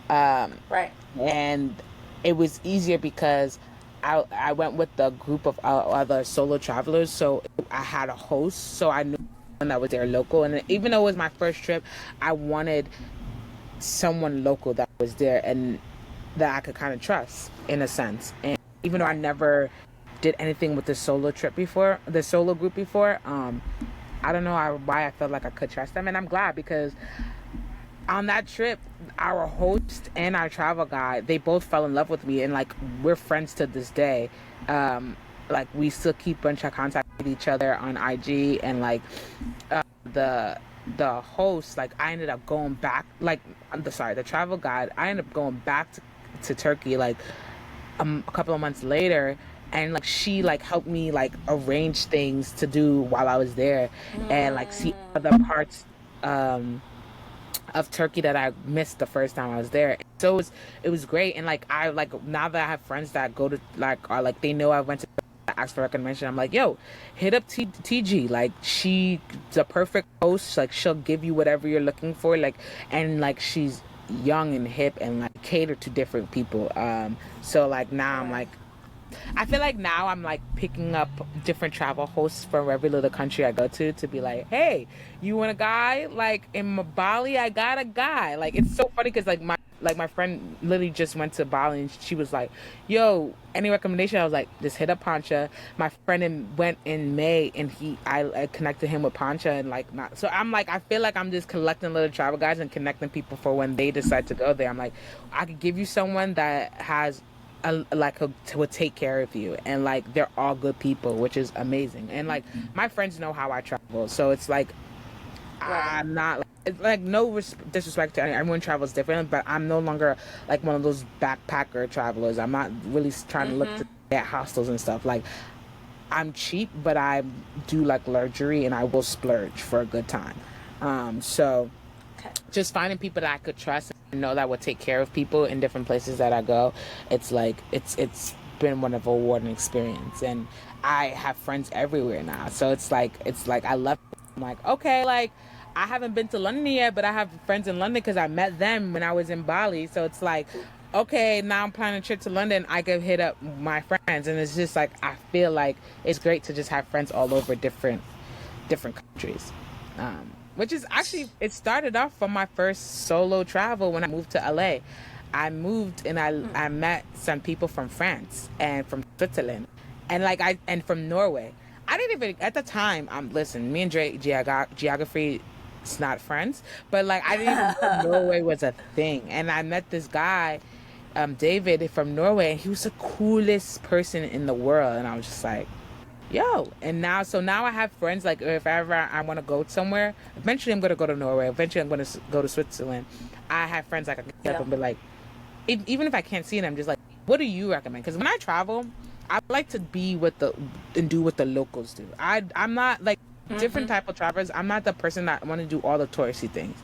Um, Right. and it was easier because I went with the group of other solo travelers, so I had a host, so I knew someone that was there local, and even though it was my first trip, I wanted someone local that was there and that I could kind of trust in a sense. And even though I Right. never did anything with the solo group before, I don't know why I felt like I could trust them, and I'm glad because on that trip, our host and our travel guide, they both fell in love with me, and like we're friends to this day. Like we still keep bunch of contact with each other on IG, and like the the host, like I ended up going back, like the travel guide, I ended up going back to Turkey like a couple of months later, and like she like helped me like arrange things to do while I was there, and like see other parts of Turkey that I missed the first time I was there. So it was great, and like I like now that I have friends that go to like are like they know I went to ask for recommendation. I'm like, yo, hit up TG. Like she's the perfect host. Like she'll give you whatever you're looking for. Like and like she's young and hip and like cater to different people. So like now I'm Right. like I feel like now I'm like picking up different travel hosts from every little country I go to be like, hey, you want a guy? Like in Bali, I got a guy. Like it's so funny because like my like my friend literally just went to Bali and she was like, "Yo, any recommendation?" I was like, "Just hit up Pancha." My friend went in May and I connected him with Pancha and like not. So I'm like, I feel like I'm just collecting little travel guides and connecting people for when they decide to go there. I'm like, I could give you someone that has would take care of you, and like they're all good people, which is amazing. And like my friends know how I travel, so it's like Right. I'm not it's like no disrespect to everyone travels different, but I'm no longer like one of those backpacker travelers. I'm not really trying to look to get hostels and stuff. Like I'm cheap, but I do like luxury, and I will splurge for a good time. So Okay. just finding people that I could trust and know that would take care of people in different places that I go. It's like it's been one of a rewarding experience, and I have friends everywhere now. So it's like I love. I'm like, okay, like I haven't been to London yet, but I have friends in London because I met them when I was in Bali. So it's like, okay, now I'm planning a trip to London. I could hit up my friends, and it's just like I feel like it's great to just have friends all over different countries. Which is actually it started off from my first solo travel when I moved to LA. I moved and I met some people from France and from Switzerland, and like I and from Norway. I didn't even at the time. Listen, me and Dre geography, it's not friends, but like I didn't even know Norway was a thing, and I met this guy, David from Norway, and he was the coolest person in the world, and I was just like, yo. And now so now I have friends, like if ever I want to go somewhere, eventually I'm going to go to Norway, eventually I'm going to go to Switzerland. I have friends like I can get up Yeah. and be like, even if I can't see them, just like, what do you recommend? Because when I travel, I like to be with the and do what the locals do. I'm not like different type of travelers. I'm not the person that want to do all the touristy things.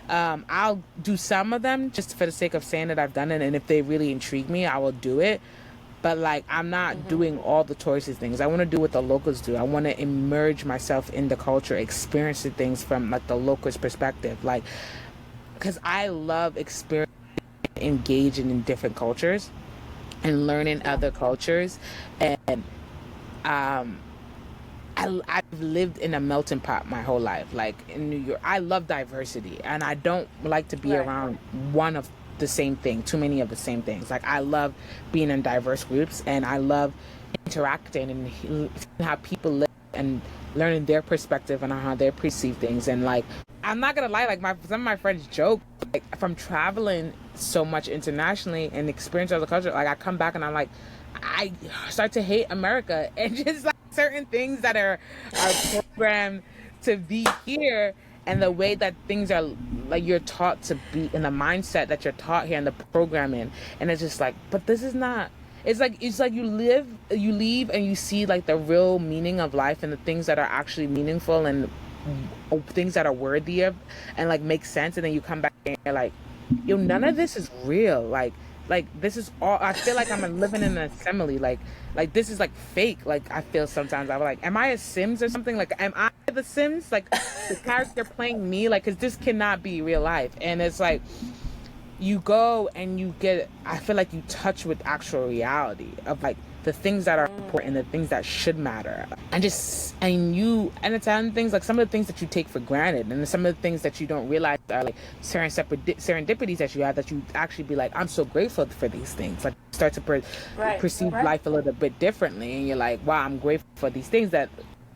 I'll do some of them just for the sake of saying that I've done it, and if they really intrigue me, I will do it. But like I'm not doing all the touristy things. I want to do what the locals do. I want to immerse myself in the culture, experiencing things from like the locals' perspective. Like, because I love experience engaging in different cultures and learning Yeah. other cultures, and um I've lived in a melting pot my whole life. Like in New York, I love diversity, and I don't like to be Right. around one of the same thing, too many of the same things. Like I love being in diverse groups, and I love interacting and how people live and learning their perspective and how they perceive things. And like I'm not gonna lie, like my some of my friends joke like from traveling so much internationally and experience other culture. Like I come back and I'm like, I start to hate America and just like certain things that are programmed to be here, and the way that things are like you're taught to be in the mindset that you're taught here in the programming, and it's just like, but this is not. It's like you leave and you see like the real meaning of life and the things that are actually meaningful and things that are worthy of and like make sense, and then you come back and you're like, yo, none of this is real. Like this is all. I feel like I'm living in an assembly. Like this is like fake. Like I feel sometimes I'm like, am I a Sims or something? Like am I the Sims? Like the character playing me? Like because this cannot be real life. And it's like you go and you get. I feel like you touch with actual reality of like the things that are important, the things that should matter, and just and it's on things like some of the things that you take for granted, and some of the things that you don't realize are like serendipities that you have, that you actually be like, I'm so grateful for these things. Like start to Right. perceive Right. life a little bit differently, and you're like, wow, I'm grateful for these things that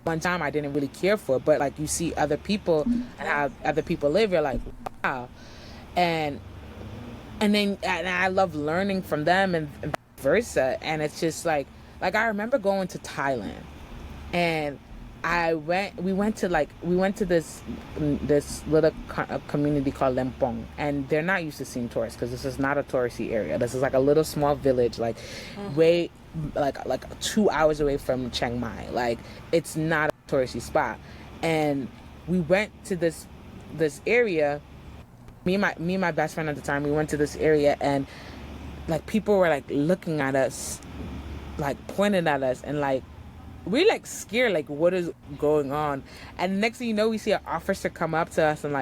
one time I didn't really care for, but like you see other people and how other people live, you're like, wow. and and I love learning from them and vice versa. And it's just like I remember going to Thailand, and we went to this little community called Lempong, and they're not used to seeing tourists because this is not a touristy area. This is like a little small village, like way like 2 hours away from Chiang Mai. Like it's not a touristy spot, and we went to this area. Me and my best friend at the time, we went to this area, and like people were like looking at us, like pointing at us, and like we're like scared, like what is going on. And next thing you know, we see an officer come up to us and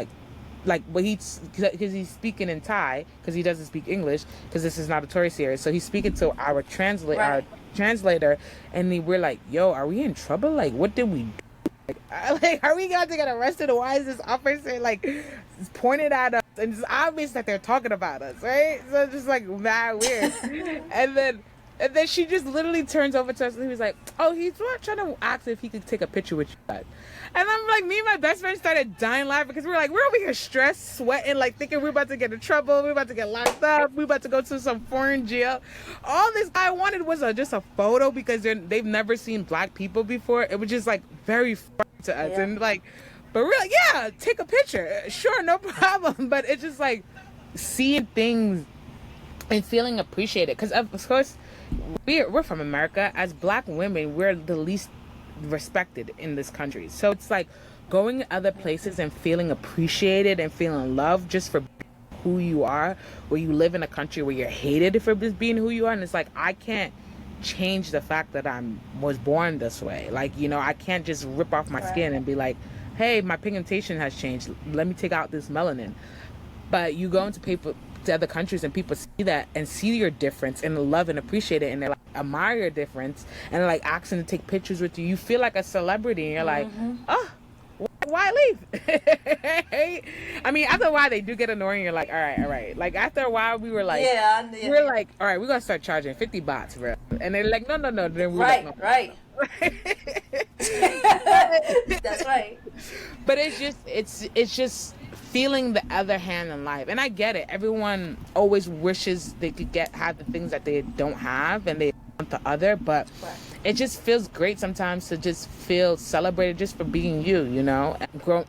but he's because he's speaking in Thai because he doesn't speak English because this is not a tourist area, so he's speaking to our Right. translator, and we're like, yo, are we in trouble? Like what did we do? Like are we going to get arrested? Why is this officer like pointed at us? and it's obvious that they're talking about us, right? So it's just like mad weird. and then and then she just literally turns over to us and he was like, oh, he's trying to ask if he could take a picture with you guys. And I'm like, me and my best friend started dying laughing because we're over here stressed, sweating, like thinking we're about to get in trouble, we're about to get locked up, we're about to go to some foreign jail. All this guy wanted was just a photo because they've never seen black people before. It was just like very funny to us. And like, but we're like, yeah, take a picture. Sure, no problem. But it's just like seeing things and feeling appreciated. Because of course, we're from America. As black women, we're the least respected in this country. So it's like going to other places and feeling appreciated and feeling loved just for who you are, where you live in a country where you're hated for just being who you are. And it's like, I can't change the fact that was born this way. Like, I can't just rip off my skin and be like, hey, my pigmentation has changed, let me take out this melanin. But you go into to other countries and people see that and see your difference and love and appreciate it, and they like admire your difference and they're like asking to take pictures with you. You feel like a celebrity and you're like, oh, why leave? I mean, after a while they do get annoying. You're like, all right. Like after a while we were like, we're like, all right, we're gonna start charging 50 bahts, bro. And they're like, no. Then we're like, no. Right. That's right. But it's just feeling the other hand in life. And I get it. Everyone always wishes they could have the things that they don't have and they want the other, but it just feels great sometimes to just feel celebrated just for being you, and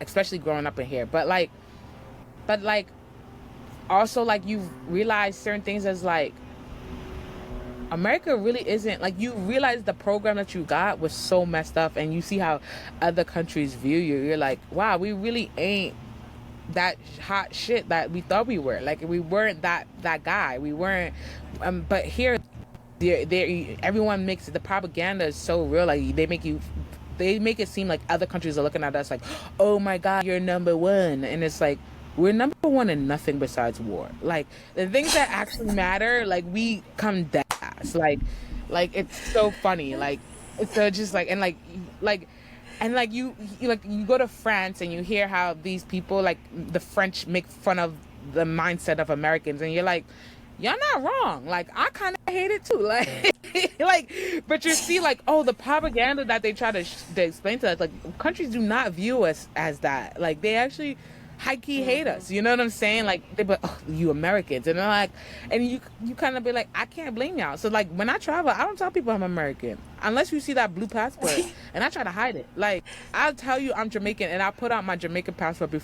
especially growing up in here. But also like you realize certain things as like America really isn't, like, you realize the program that you got was so messed up, and you see how other countries view you. You're like, wow, we really ain't that hot shit that we thought we were. Like, we weren't that guy. We weren't. But here, everyone makes it. The propaganda is so real. Like, they make it seem like other countries are looking at us like, oh my God, you're number one, and it's like, we're number one in nothing besides war. Like, the things that actually matter, like, we come dead ass. Like it's so funny. Like, it's so just like, and you go to France and you hear how these people, like the French, make fun of the mindset of Americans, and you're like, y'all not wrong. Like, I kind of hate it too. Like, but you see, like, oh, the propaganda that they try to explain to us, like, countries do not view us as that. Like, they actually high-key hate us, you know what I'm saying? Like, they be like, oh, you Americans, and they're like, and you kind of be like, I can't blame y'all. So like, when I travel, I don't tell people I'm American unless you see that blue passport, and I try to hide it. Like, I'll tell you I'm Jamaican, and I put out my Jamaican passport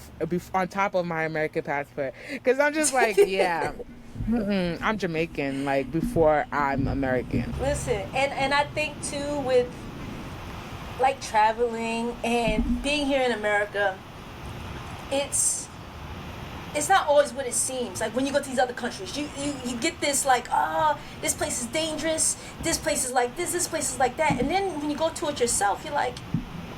on top of my American passport, because I'm just like, yeah, I'm Jamaican, like, before I'm American. Listen, and I think too, with like traveling and being here in America, it's not always what it seems. Like, when you go to these other countries, you get this like, oh, this place is dangerous, this place is like this place is like that, and then when you go to it yourself, you're like,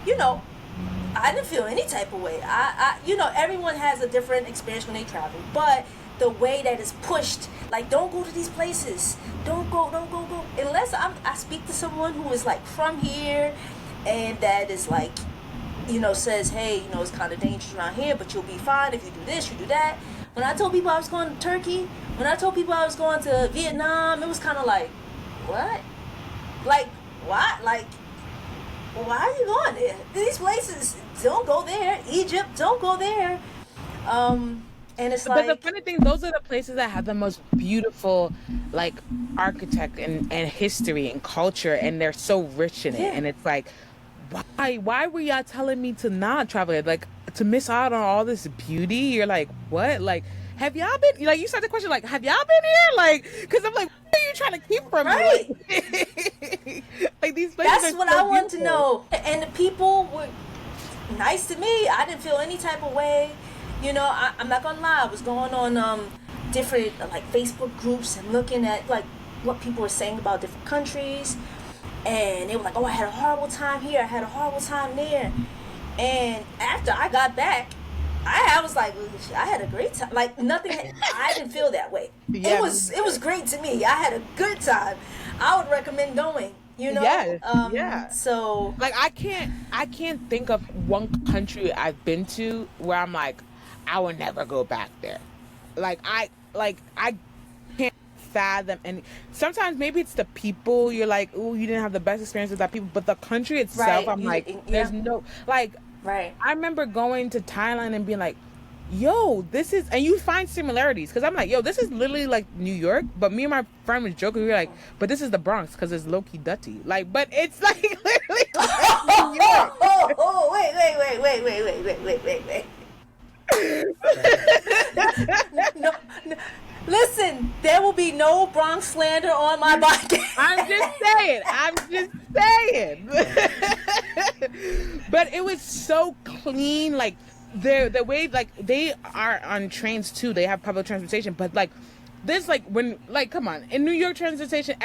I didn't feel any type of way. I everyone has a different experience when they travel, but the way that it's pushed, like, don't go to these places, don't go, unless I speak to someone who is like from here, and that is like, says, hey, it's kind of dangerous around here, but you'll be fine if you do this, you do that. When I told people I was going to Turkey, when I told people I was going to Vietnam, it was kind of like, what? Like, what? Like, why are you going there? These places, don't go there. Egypt, don't go there. And it's like... But the funny thing, those are the places that have the most beautiful, like, architect and history and culture, and they're so rich in it. And it's like, why were y'all telling me to not travel, like, to miss out on all this beauty? You're like, what? Like, have y'all been, like, you said the question, like, have y'all been here? Like, because I'm like, what are you trying to keep from me? Like, these places, that's what I want to know. And the people were nice to me. I didn't feel any type of way. I'm not gonna lie, I was going on different like Facebook groups and looking at like what people were saying about different countries, and they were like, oh, I had a horrible time here, I had a horrible time there. And after I got back, I was like, I had a great time. Like, nothing, I didn't feel that way. Yeah. It was great to me. I had a good time. I would recommend going. Yeah. So, like, I can't think of one country I've been to where I'm like, I would never go back there. I can't fathom. And sometimes maybe it's the people, you're like, oh, you didn't have the best experience with that people, but the country itself, Right. I'm like, there's no, like, Right. I remember going to Thailand and being like, yo, this is, and you find similarities because I'm like, yo, this is literally like New York, but me and my friend was joking. We were like, but this is the Bronx because it's low key dirty. Like, but it's like literally like New York. Wait. No, no. Listen, there will be no Bronx slander on my podcast. I'm just saying. But it was so clean, like the way, like they are on trains too. They have public transportation, but like this, like when, like, come on, in New York transportation,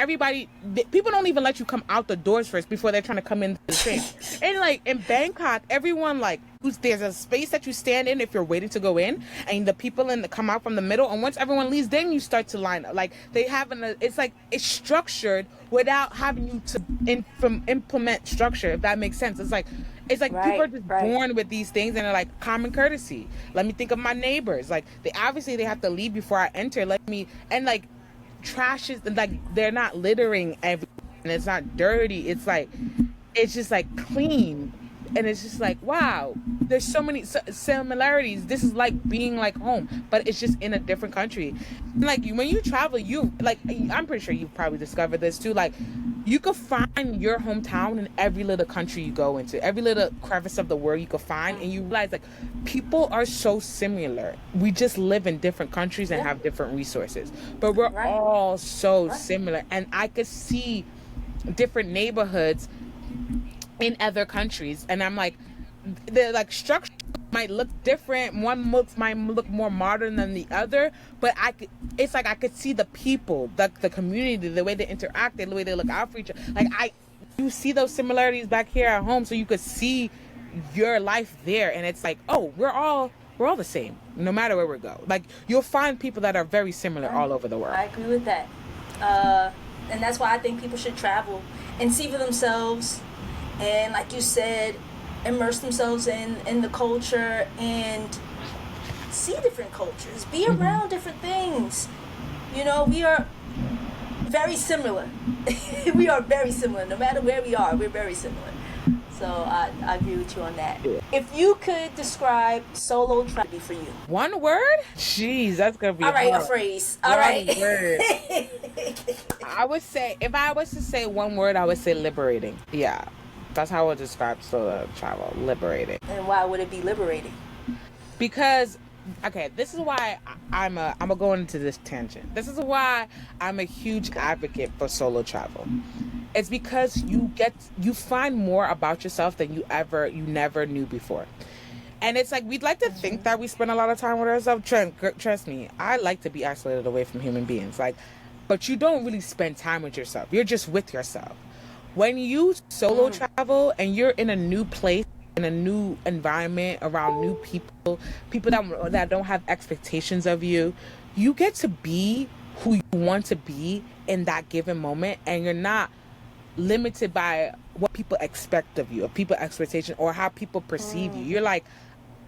people don't even let you come out the doors first before they're trying to come in the train. And like in Bangkok, everyone like, there's a space that you stand in if you're waiting to go in, and the people come out from the middle, and once everyone leaves, then you start to line up. Like they have it's like it's structured without having you to implement structure, if that makes sense. It's like Right, people are just right. born with these things, and they're like common courtesy. Let me think of my neighbors. Like they have to leave before I enter. And like trash is like, they're not littering everything, and it's not dirty. It's like, it's just like clean. And it's just like, wow, there's so many similarities. This is like being like home, but it's just in a different country. And like when you travel, I'm pretty sure you've probably discovered this too. Like you could find your hometown in every little country you go into, every little crevice of the world you could find, and you realize like people are so similar. We just live in different countries and have different resources, but we're all so similar. And I could see different neighborhoods in other countries, and I'm like, the like structure might look different. One might look more modern than the other, but it's like I could see the people, the community, the way they interact, the way they look out for each other. Like you see those similarities back here at home, so you could see your life there, and it's like, oh, we're all the same, no matter where we go. Like you'll find people that are very similar all over the world. I agree with that, and that's why I think people should travel and see for themselves. And like you said, immerse themselves in the culture and see different cultures, be around different things. You know, we are very similar. We are very similar. No matter where we are, we're very similar. So I agree with you on that. If you could describe solo travel for you. One word? Jeez, that's gonna be all right, hard. a phrase. All right. One word. I would say, if I was to say one word, I would say liberating. Yeah. That's how I would describe solo travel, liberating. And why would it be liberating? Because, okay, this is why I'm gonna go into this tangent. This is why I'm a huge advocate for solo travel. It's because you find more about yourself than you never knew before. And it's like, we'd like to think that we spend a lot of time with ourselves. Trust me, I like to be isolated away from human beings. Like, but you don't really spend time with yourself. You're just with yourself. When you solo travel and you're in a new place, in a new environment, around new people that don't have expectations of you, you get to be who you want to be in that given moment, and you're not limited by what people expect of you, or people expectation, or how people perceive you. You're like,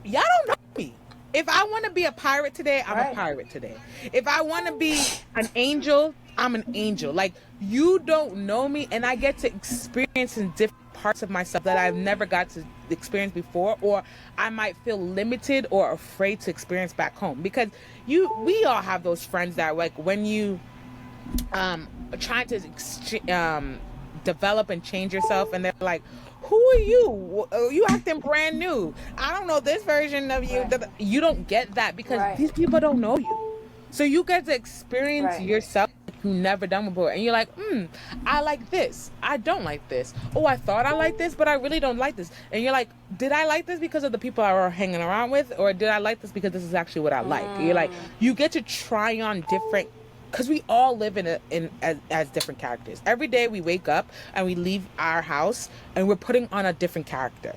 y'all don't know me. If I want to be a pirate today, I'm a pirate today. If I want to be an angel, I'm an angel. Like, you don't know me, and I get to experience in different parts of myself that I've never got to experience before, or I might feel limited or afraid to experience back home. Because we all have those friends that, like, when you trying to develop and change yourself, and they're like, who are you? You acting brand new. I don't know this version of you. You don't get that because these people don't know you. So you get to experience yourself like you've never done before. And you're like, I like this. I don't like this. Oh, I thought I liked this, but I really don't like this. And you're like, did I like this because of the people I were hanging around with? Or did I like this because this is actually what I like? You're like, you get to try on different, because we all live as different characters. Every day we wake up and we leave our house and we're putting on a different character.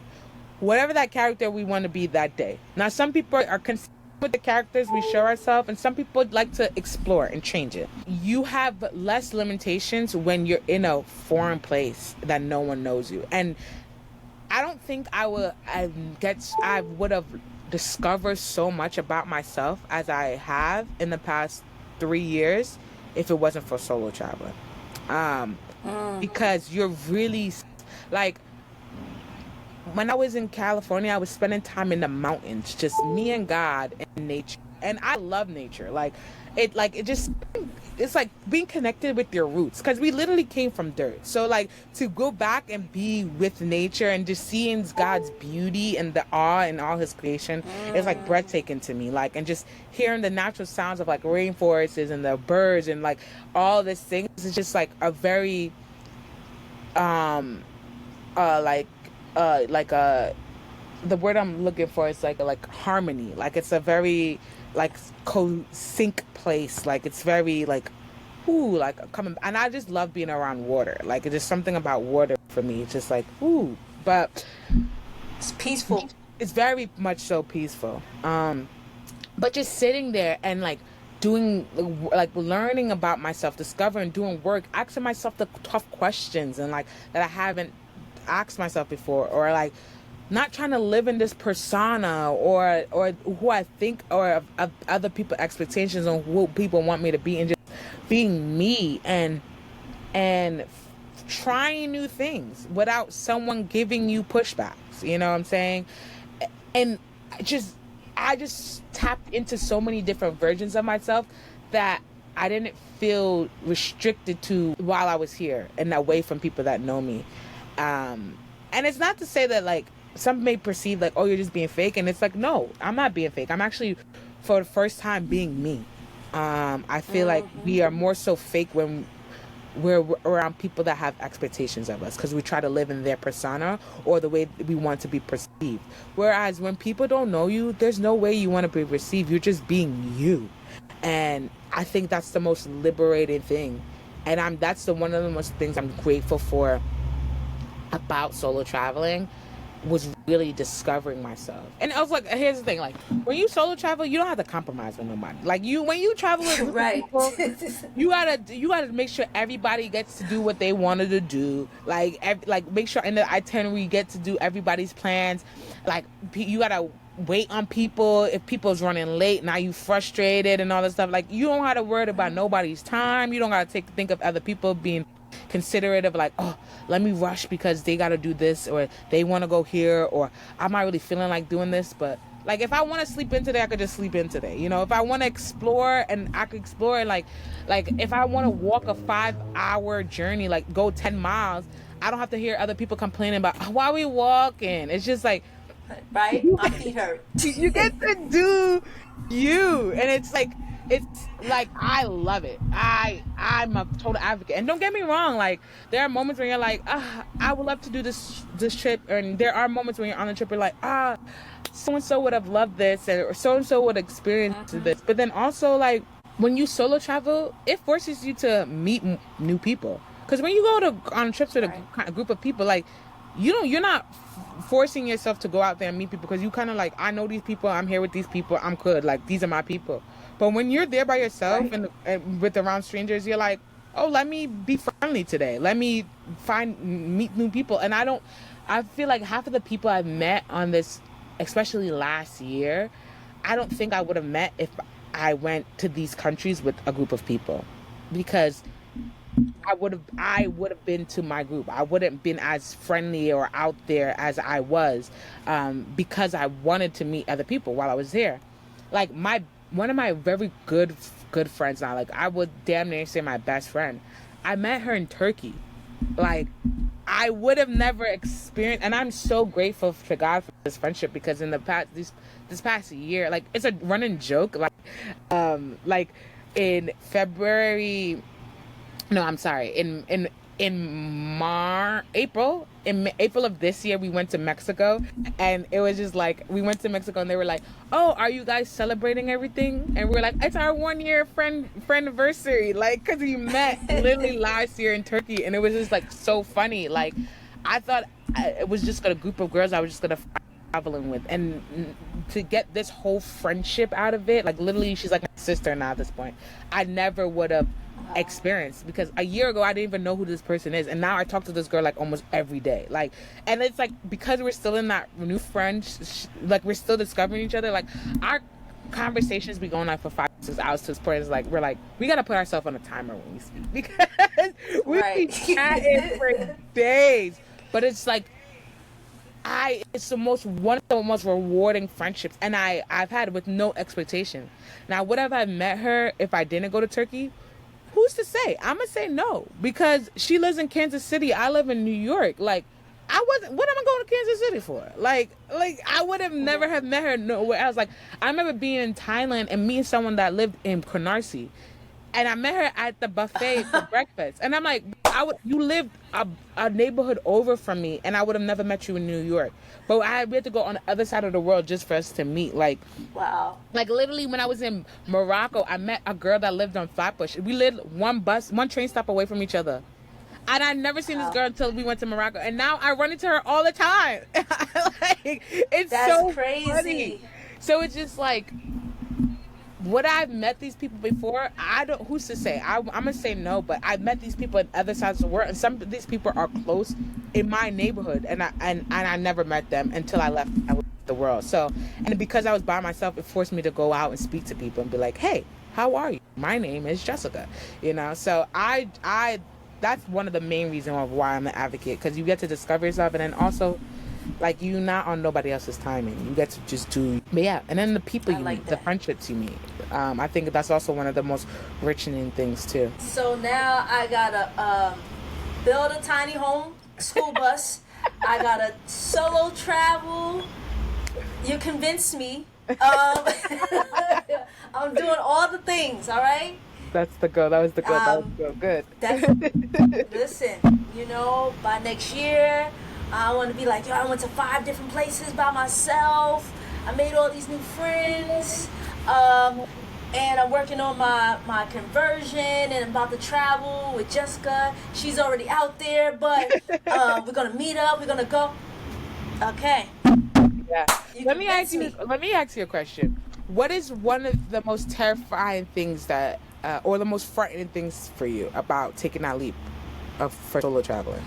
Whatever that character we want to be that day. Now, some people are consistent with the characters we show ourselves, and some people like to explore and change it. You have less limitations when you're in a foreign place that no one knows you. And I don't think I would have discover so much about myself as I have in the past 3 years if it wasn't for solo traveling. Um, because you're really like when I was in California, I was spending time in the mountains, just me and God and nature. And I love nature. It just it's like being connected with your roots because we literally came from dirt. So like to go back and be with nature and just seeing God's beauty and the awe and all his creation is like breathtaking to me. Like and just hearing the natural sounds of like rainforests and the birds and like all these things is just like a very um uh like like the word I'm looking for is like harmony. Like it's a very like sync place. Like it's very like ooh like coming and I just love being around water. Like it's just something about water for me. It's just like ooh. But It's peaceful. it's very much so peaceful. But just sitting there and like doing like learning about myself, discovering, doing work, asking myself the tough questions and like that I haven't asked myself before, or like not trying to live in this persona or who I think or of other people expectations on who people want me to be, and just being me and trying new things without someone giving you pushbacks, you know what I'm saying? And I just tapped into so many different versions of myself that I didn't feel restricted to while I was here and away from people that know me. And it's not to say that like some may perceive like, oh, you're just being fake, and it's like, no, I'm not being fake. I'm actually for the first time being me. I feel like we are more so fake when we're around people that have expectations of us because we try to live in their persona or the way we want to be perceived. Whereas when people don't know you, there's no way you want to be perceived. You're just being you. And I think that's the most liberating thing. And that's the one of the most things I'm grateful for about solo traveling, was really discovering myself. And I was like, here's the thing, like when you solo travel, you don't have to compromise with nobody. Like when you travel with a group of Right. people, you gotta make sure everybody gets to do what they wanted to do. Like make sure in the itinerary you get to do everybody's plans. Like you gotta wait on people if people's running late. Now you frustrated and all that stuff. Like you don't have to worry about nobody's time. You don't gotta think of other people being considerate of like, oh, let me rush because they got to do this, or they want to go here, or I'm not really feeling like doing this. But like if I want to sleep in today, I could just sleep in today, you know. If I want to explore, and I could explore, like if I want to walk a 5-hour journey, like go 10 miles, I don't have to hear other people complaining about, oh, why we walking. It's just like, Right? My feet hurt. you get to do you, and it's like I love it. I'm a total advocate. And don't get me wrong, like there are moments when you're like, I would love to do this trip, and there are moments when you're on the trip, you're like, so and so would have loved this, or so and so would experience this. But then also like when you solo travel, it forces you to meet new people. Because when you go on trips with a group of people, like you're not forcing yourself to go out there and meet people, because you kind of like, I know these people, I'm here with these people, I'm good, like these are my people. But when you're there by yourself and with around strangers, you're like, oh, let me be friendly today. Let me meet new people. And I feel like half of the people I've met on this, especially last year, I don't think I would have met if I went to these countries with a group of people, because I would have been to my group. I wouldn't been as friendly or out there as I was, because I wanted to meet other people while I was there. Like one of my very good friends now, like I would damn near say my best friend, I met her in Turkey. Like I would have never experienced, and I'm so grateful to God for this friendship, because in the past this past year, like it's a running joke, like in February, no, I'm sorry, in April of this year, we went to Mexico, and it was just like, we went to Mexico and they were like, oh, are you guys celebrating everything? And we were like, it's our 1-year friend anniversary, like, because we met literally last year in Turkey. And it was just like so funny. Like I thought it was just a group of girls I was just gonna find traveling with, and to get this whole friendship out of it, like literally she's like my sister now at this point, I never would have experienced, because a year ago I didn't even know who this person is, and now I talk to this girl like almost every day, like, and it's like because we're still in that new friend, like we're still discovering each other, like our conversations be going on for 5-6 hours to this point. Is like we're like we gotta put ourselves on a timer when we speak, because we be chatting for days. But it's like it's one of the most rewarding friendships, and I've had with no expectation. Now, would have I met her if I didn't go to Turkey? Who's to say? I'm gonna say no, because she lives in Kansas City. I live in New York. Like, I wasn't. What am I going to Kansas City for? Like I would have never have met her nowhere else. Like, I remember being in Thailand and meeting someone that lived in Konarsi, and I met her at the buffet for breakfast. And I'm like, you lived a neighborhood over from me, and I would have never met you in New York. But we had to go on the other side of the world just for us to meet. Like, wow. Like literally, when I was in Morocco, I met a girl that lived on Flatbush. We lived one train stop away from each other. And I'd never seen this girl until we went to Morocco. And now I run into her all the time. Like, that's so crazy. Funny. So it's just like, would I've met these people before? Who's to say? I'm gonna say no, but I've met these people on other sides of the world, and some of these people are close in my neighborhood, and I never met them until I left the world. So, and because I was by myself, it forced me to go out and speak to people and be like, hey, how are you? My name is Jessica, so that's one of the main reasons why I'm an advocate, because you get to discover yourself, and then also, like, you're not on nobody else's timing. You get to just do, but yeah, and then the people you meet, the friendships you meet. I think that's also one of the most enriching things too. So now I gotta build a tiny home, school bus. I gotta solo travel. You convinced me. I'm doing all the things. All right. That's the goal. That was the goal. That was the goal. Good. Listen, by next year, I want to be like, I went to 5 different places by myself. I made all these new friends. And I'm working on my conversion, and I'm about to travel with Jessica. She's already out there, but we're going to meet up. We're going to go. Okay. Yeah. Let me ask you a question. What is one of the most terrifying things that or the most frightening things for you about taking that leap for solo traveling?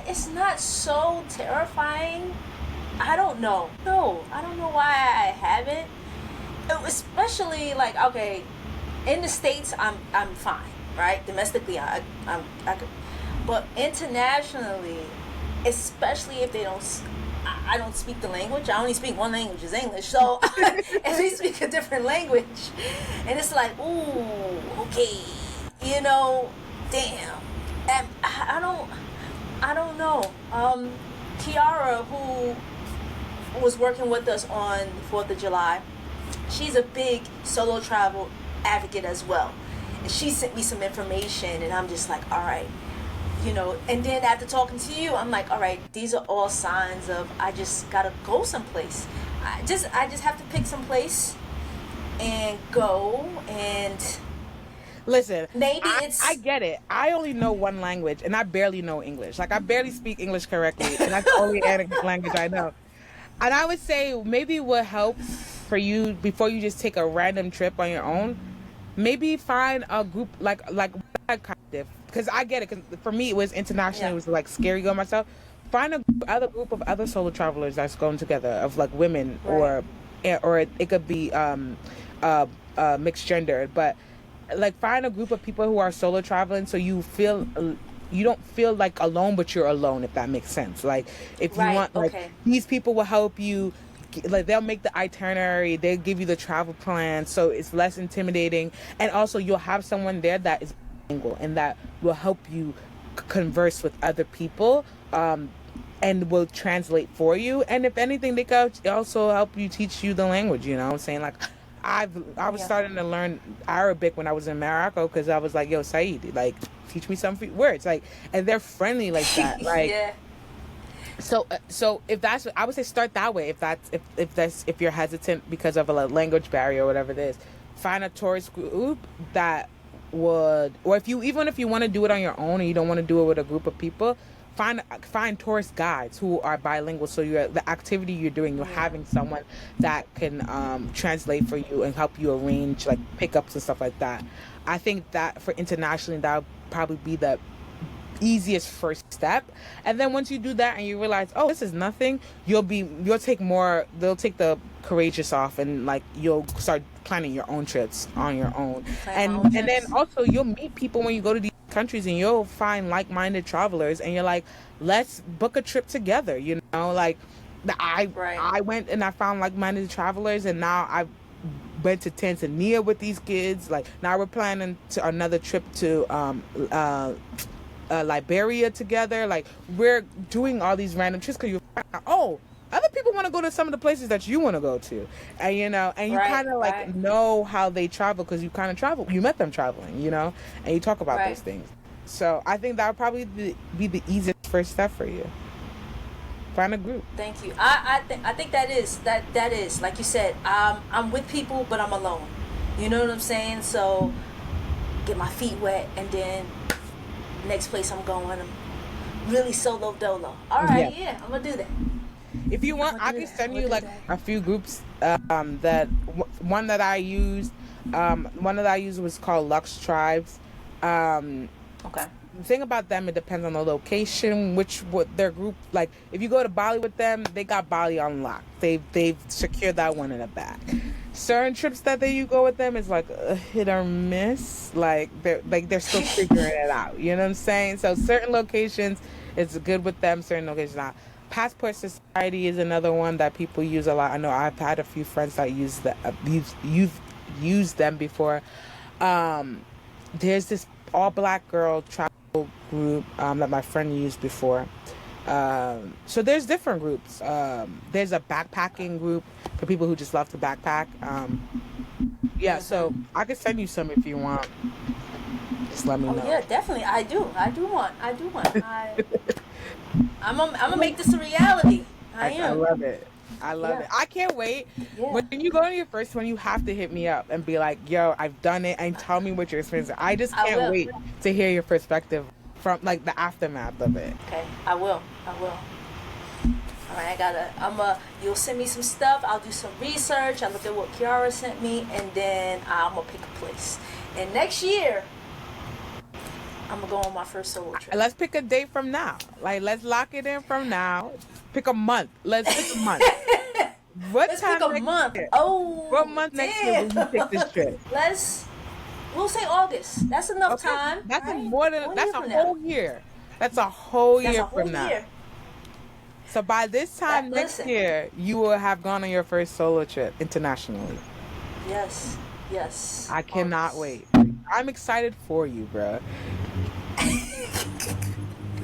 It's not so terrifying. I don't know. No, I don't know why I haven't. Especially like, okay, in the States, I'm fine, right? Domestically, I could, but internationally, especially if I don't speak the language. I only speak one language, is English. So at least speak a different language, and it's like, ooh, okay, damn. And I don't know. Kiara, who was working with us on 4th of July, she's a big solo travel advocate as well. And she sent me some information, and I'm just like, all right. And then after talking to you, I'm like, all right, these are all signs of I just gotta go someplace. I just have to pick some place and go, and listen, maybe I get it. I only know one language, and I barely know English. Like, I barely speak English correctly, and that's the only language I know. And I would say maybe what helps for you before you just take a random trip on your own, maybe find a group like because I get it, because for me it was international. It was like scary going myself. Find a group of other solo travelers that's going together, of like women, right, or it could be mixed gender, but like find a group of people who are solo traveling, so you don't feel like alone, but you're alone, if that makes sense. Like, if you want, like, these people will help you. Like, they'll make the itinerary, they'll give you the travel plan, so it's less intimidating, and also you'll have someone there that is bilingual and that will help you converse with other people, and will translate for you. And if anything, they can also help you, teach you the language. I'm saying, like, I was starting to learn Arabic when I was in Morocco, because I was like, yo, Saeed, like, teach me some words, like, and they're friendly like that, like. Yeah. So if that's, I would say start that way. If you're hesitant because of a language barrier or whatever it is, find a tourist group that would, or if you want to do it on your own and you don't want to do it with a group of people, find tourist guides who are bilingual, so the activity you're doing, you're having someone that can translate for you and help you arrange like pickups and stuff like that. I think that for internationally, that would probably be the easiest first step. And then once you do that and you realize, oh, this is nothing, you'll take more, they'll take the courageous off, and like you'll start planning your own trips on your own. And then also you'll meet people when you go to these countries, and you'll find like-minded travelers, and you're like, let's book a trip together, you know, like I went and I found like-minded travelers, and now I've went to Tanzania with these kids. Like now we're planning to another trip to Liberia together. Like we're doing all these random trips because you find out, oh, other people want to go to some of the places that you want to go to, and you know, and you kind of like know how they travel because you kind of travel, you met them traveling, you know, and you talk about those things. So I think that would probably be the easiest first step for you. Find a group. Thank you. I think that is like you said. I'm with people, but I'm alone. You know what I'm saying? So get my feet wet, and then next place I'm going, I'm really solo dolo. All right, yeah, I'm gonna do that. If you want, I can send you like a few groups. One that I used was called Lux Tribes. Okay. The thing about them, it depends on the location, what their group, like if you go to Bali with them, they got Bali on lock. They've secured that one in the back. Certain trips that you go with them is like a hit or miss. Like they're still figuring it out. You know what I'm saying? So certain locations it's good with them, certain locations not. Passport Society is another one that people use a lot. I know I've had a few friends that use used them before. There's this all black girl travel group that my friend used before. So there's different groups. There's a backpacking group for people who just love to backpack. So I could send you some if you want. Just let me know. Yeah, definitely. I do want. I'm gonna make this a reality. I love it. I love it. I can't wait. Yeah. When you go to your first one, you have to hit me up and be like, yo, I've done it, and tell me what your experience is. I just can't wait to hear your perspective from like the aftermath of it. Okay, I will. All right, you'll send me some stuff. I'll do some research. I'll look at what Kiara sent me, and then I'm gonna pick a place. And next year, I'm gonna go on my first solo trip. Let's pick a date from now. Like, let's lock it in from now. Pick a month. Let's pick a month. Let's pick a month. Year? Oh, what month next year will you pick this trip? We'll say August. That's enough time. That's more than that's a whole year. That's a whole year from now. So by this time next year, you will have gone on your first solo trip internationally. Yes. I cannot wait. I'm excited for you, bro.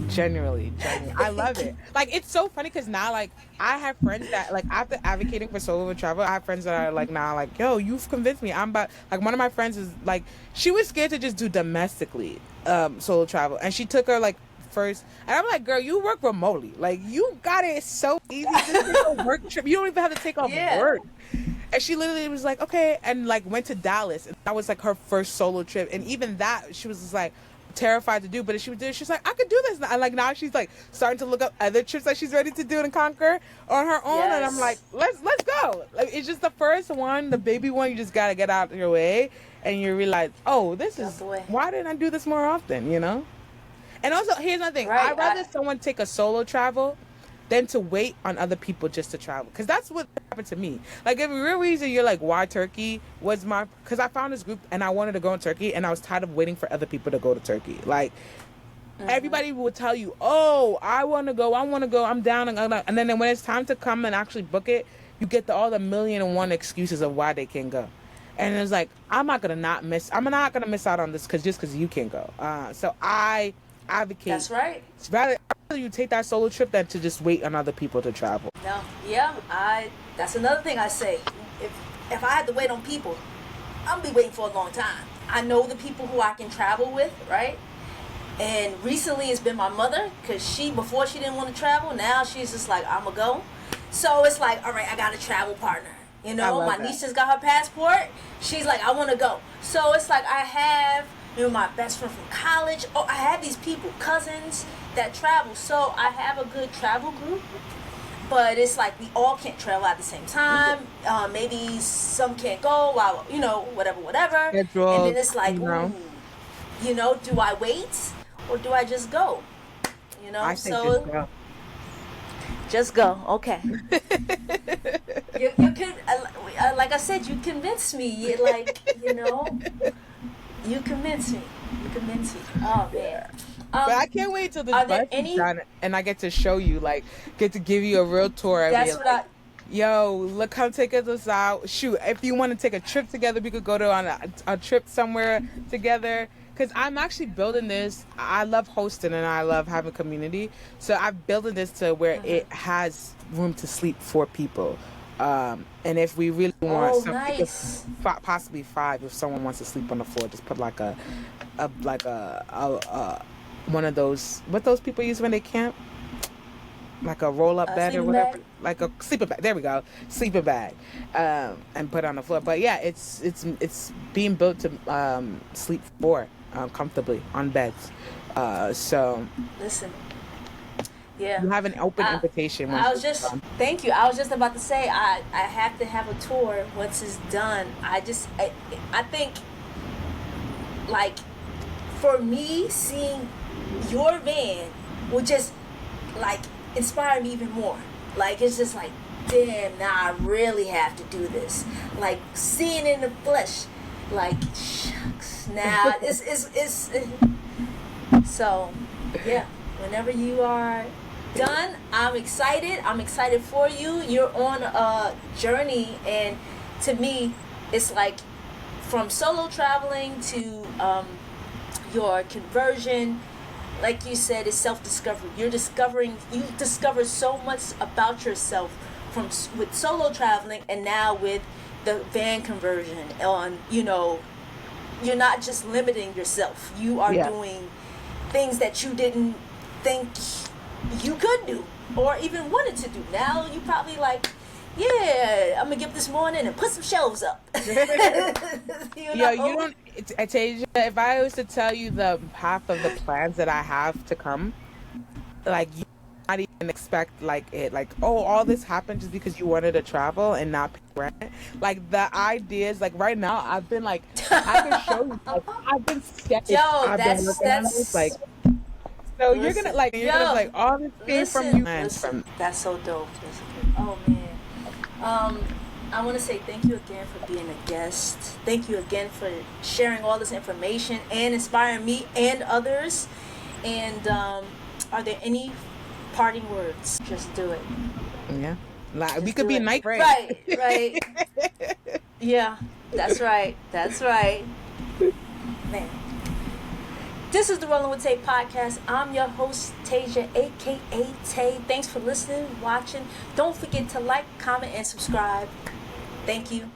Genuinely. I love it. Like, it's so funny because now, like, I have friends that, like, after advocating for solo travel, I have friends that are like, now, like, yo, you've convinced me. I'm about, like, one of my friends is like, she was scared to just do domestically solo travel, and she took her like first, and I'm like, girl, you work remotely, like, you got it so easy. Just take a work trip. You don't even have to take off work. And she literally was like, okay, and like went to Dallas, and that was like her first solo trip, and even that she was just like terrified to do, but if she would do it, she's like, I could do this. And like now she's like starting to look up other trips that she's ready to do and conquer on her own. And I'm like, let's go. Like, it's just the first one, the baby one. You just gotta get out of your way, and you realize, oh, this is why didn't I do this more often? You know. And also, here's another thing. I'd rather someone take a solo travel than to wait on other people just to travel, because that's what happened to me. Like, if the real reason you're like, why Turkey was because I found this group and I wanted to go in Turkey, and I was tired of waiting for other people to go to Turkey. Like, everybody would tell you, oh, I want to go, I'm down, and then when it's time to come and actually book it, you get all the 1,000,001 excuses of why they can't go. And it's like, I'm not gonna miss out on this because you can't go. So I advocate. That's right. It's rather you take that solo trip than to just wait on other people to travel. No, yeah, that's another thing I say. If I had to wait on people, I'll be waiting for a long time. I know the people who I can travel with, right? And recently it's been my mother, because before she didn't want to travel, now she's just like, I'm gonna go. So it's like, all right, I got a travel partner. You know, my niece just got her passport. She's like, I want to go. So it's like I have Maybe my best friend from college. Oh, I have these people, cousins that travel. So I have a good travel group. But it's like we all can't travel at the same time. Maybe some can't go while, whatever. And then Scheduled, it's like, ooh, do I wait or do I just go? I say just So go. just go. Okay. You could, like I said, you convinced me. You convinced me. You convinced me. Oh man. But I can't wait till this Are there bus is any? done and I get to show you, like, get to give you a real tour of That's it. what Like, yo, look, come take us out. Shoot, if you want to take a trip together, we could go on a trip somewhere together. Because I'm actually building this. I love hosting and I love having community. So I'm building this to where it has room to sleep for people. And if we really want some, nice. possibly 5, if someone wants to sleep on the floor, just put like a one of those, what those people use when they camp, like a roll up bed or whatever, bag? like a sleeping bag. There we go, sleeping bag, and put on the floor. But yeah, it's being built to sleep for comfortably on beds. So Listen. Yeah. you have an open invitation. Thank you. I was just about to say I have to have a tour once it's done. I think, like, for me, seeing your van will just, like, inspire me even more. Like, it's just like, damn, now I really have to do this. Like, seeing it in the flesh, like, shucks, now it's so, yeah, whenever you are done, I'm excited for you. You're on a journey, and to me, it's like from solo traveling to your conversion. Like you said, it's self-discovery. You discover so much about yourself with solo traveling, and now with the van conversion. You're not just limiting yourself. You are doing things that you didn't think you could do or even wanted to do. Now you probably like, yeah, I'm gonna get up this morning and put some shelves up. You don't. I tell you, if I was to tell you the half of the plans that I have to come, like, you not even expect all this happened just because you wanted to travel and not pay rent. Like, the ideas, like, right now I've been like, I can show you, like, I've been sketching. Yo, been working on this, like. So you're gonna like all this came from you. That's so dope. Oh man. I want to say thank you again for being a guest. Thank you again for sharing all this information and inspiring me and others. And are there any parting words? Just do it. Yeah. Like, we could be night friends. Right. Yeah, that's right. Man. This is the Rolling with Tay podcast. I'm your host, Tasia, aka Tay. Thanks for listening, watching. Don't forget to like, comment, and subscribe. Thank you.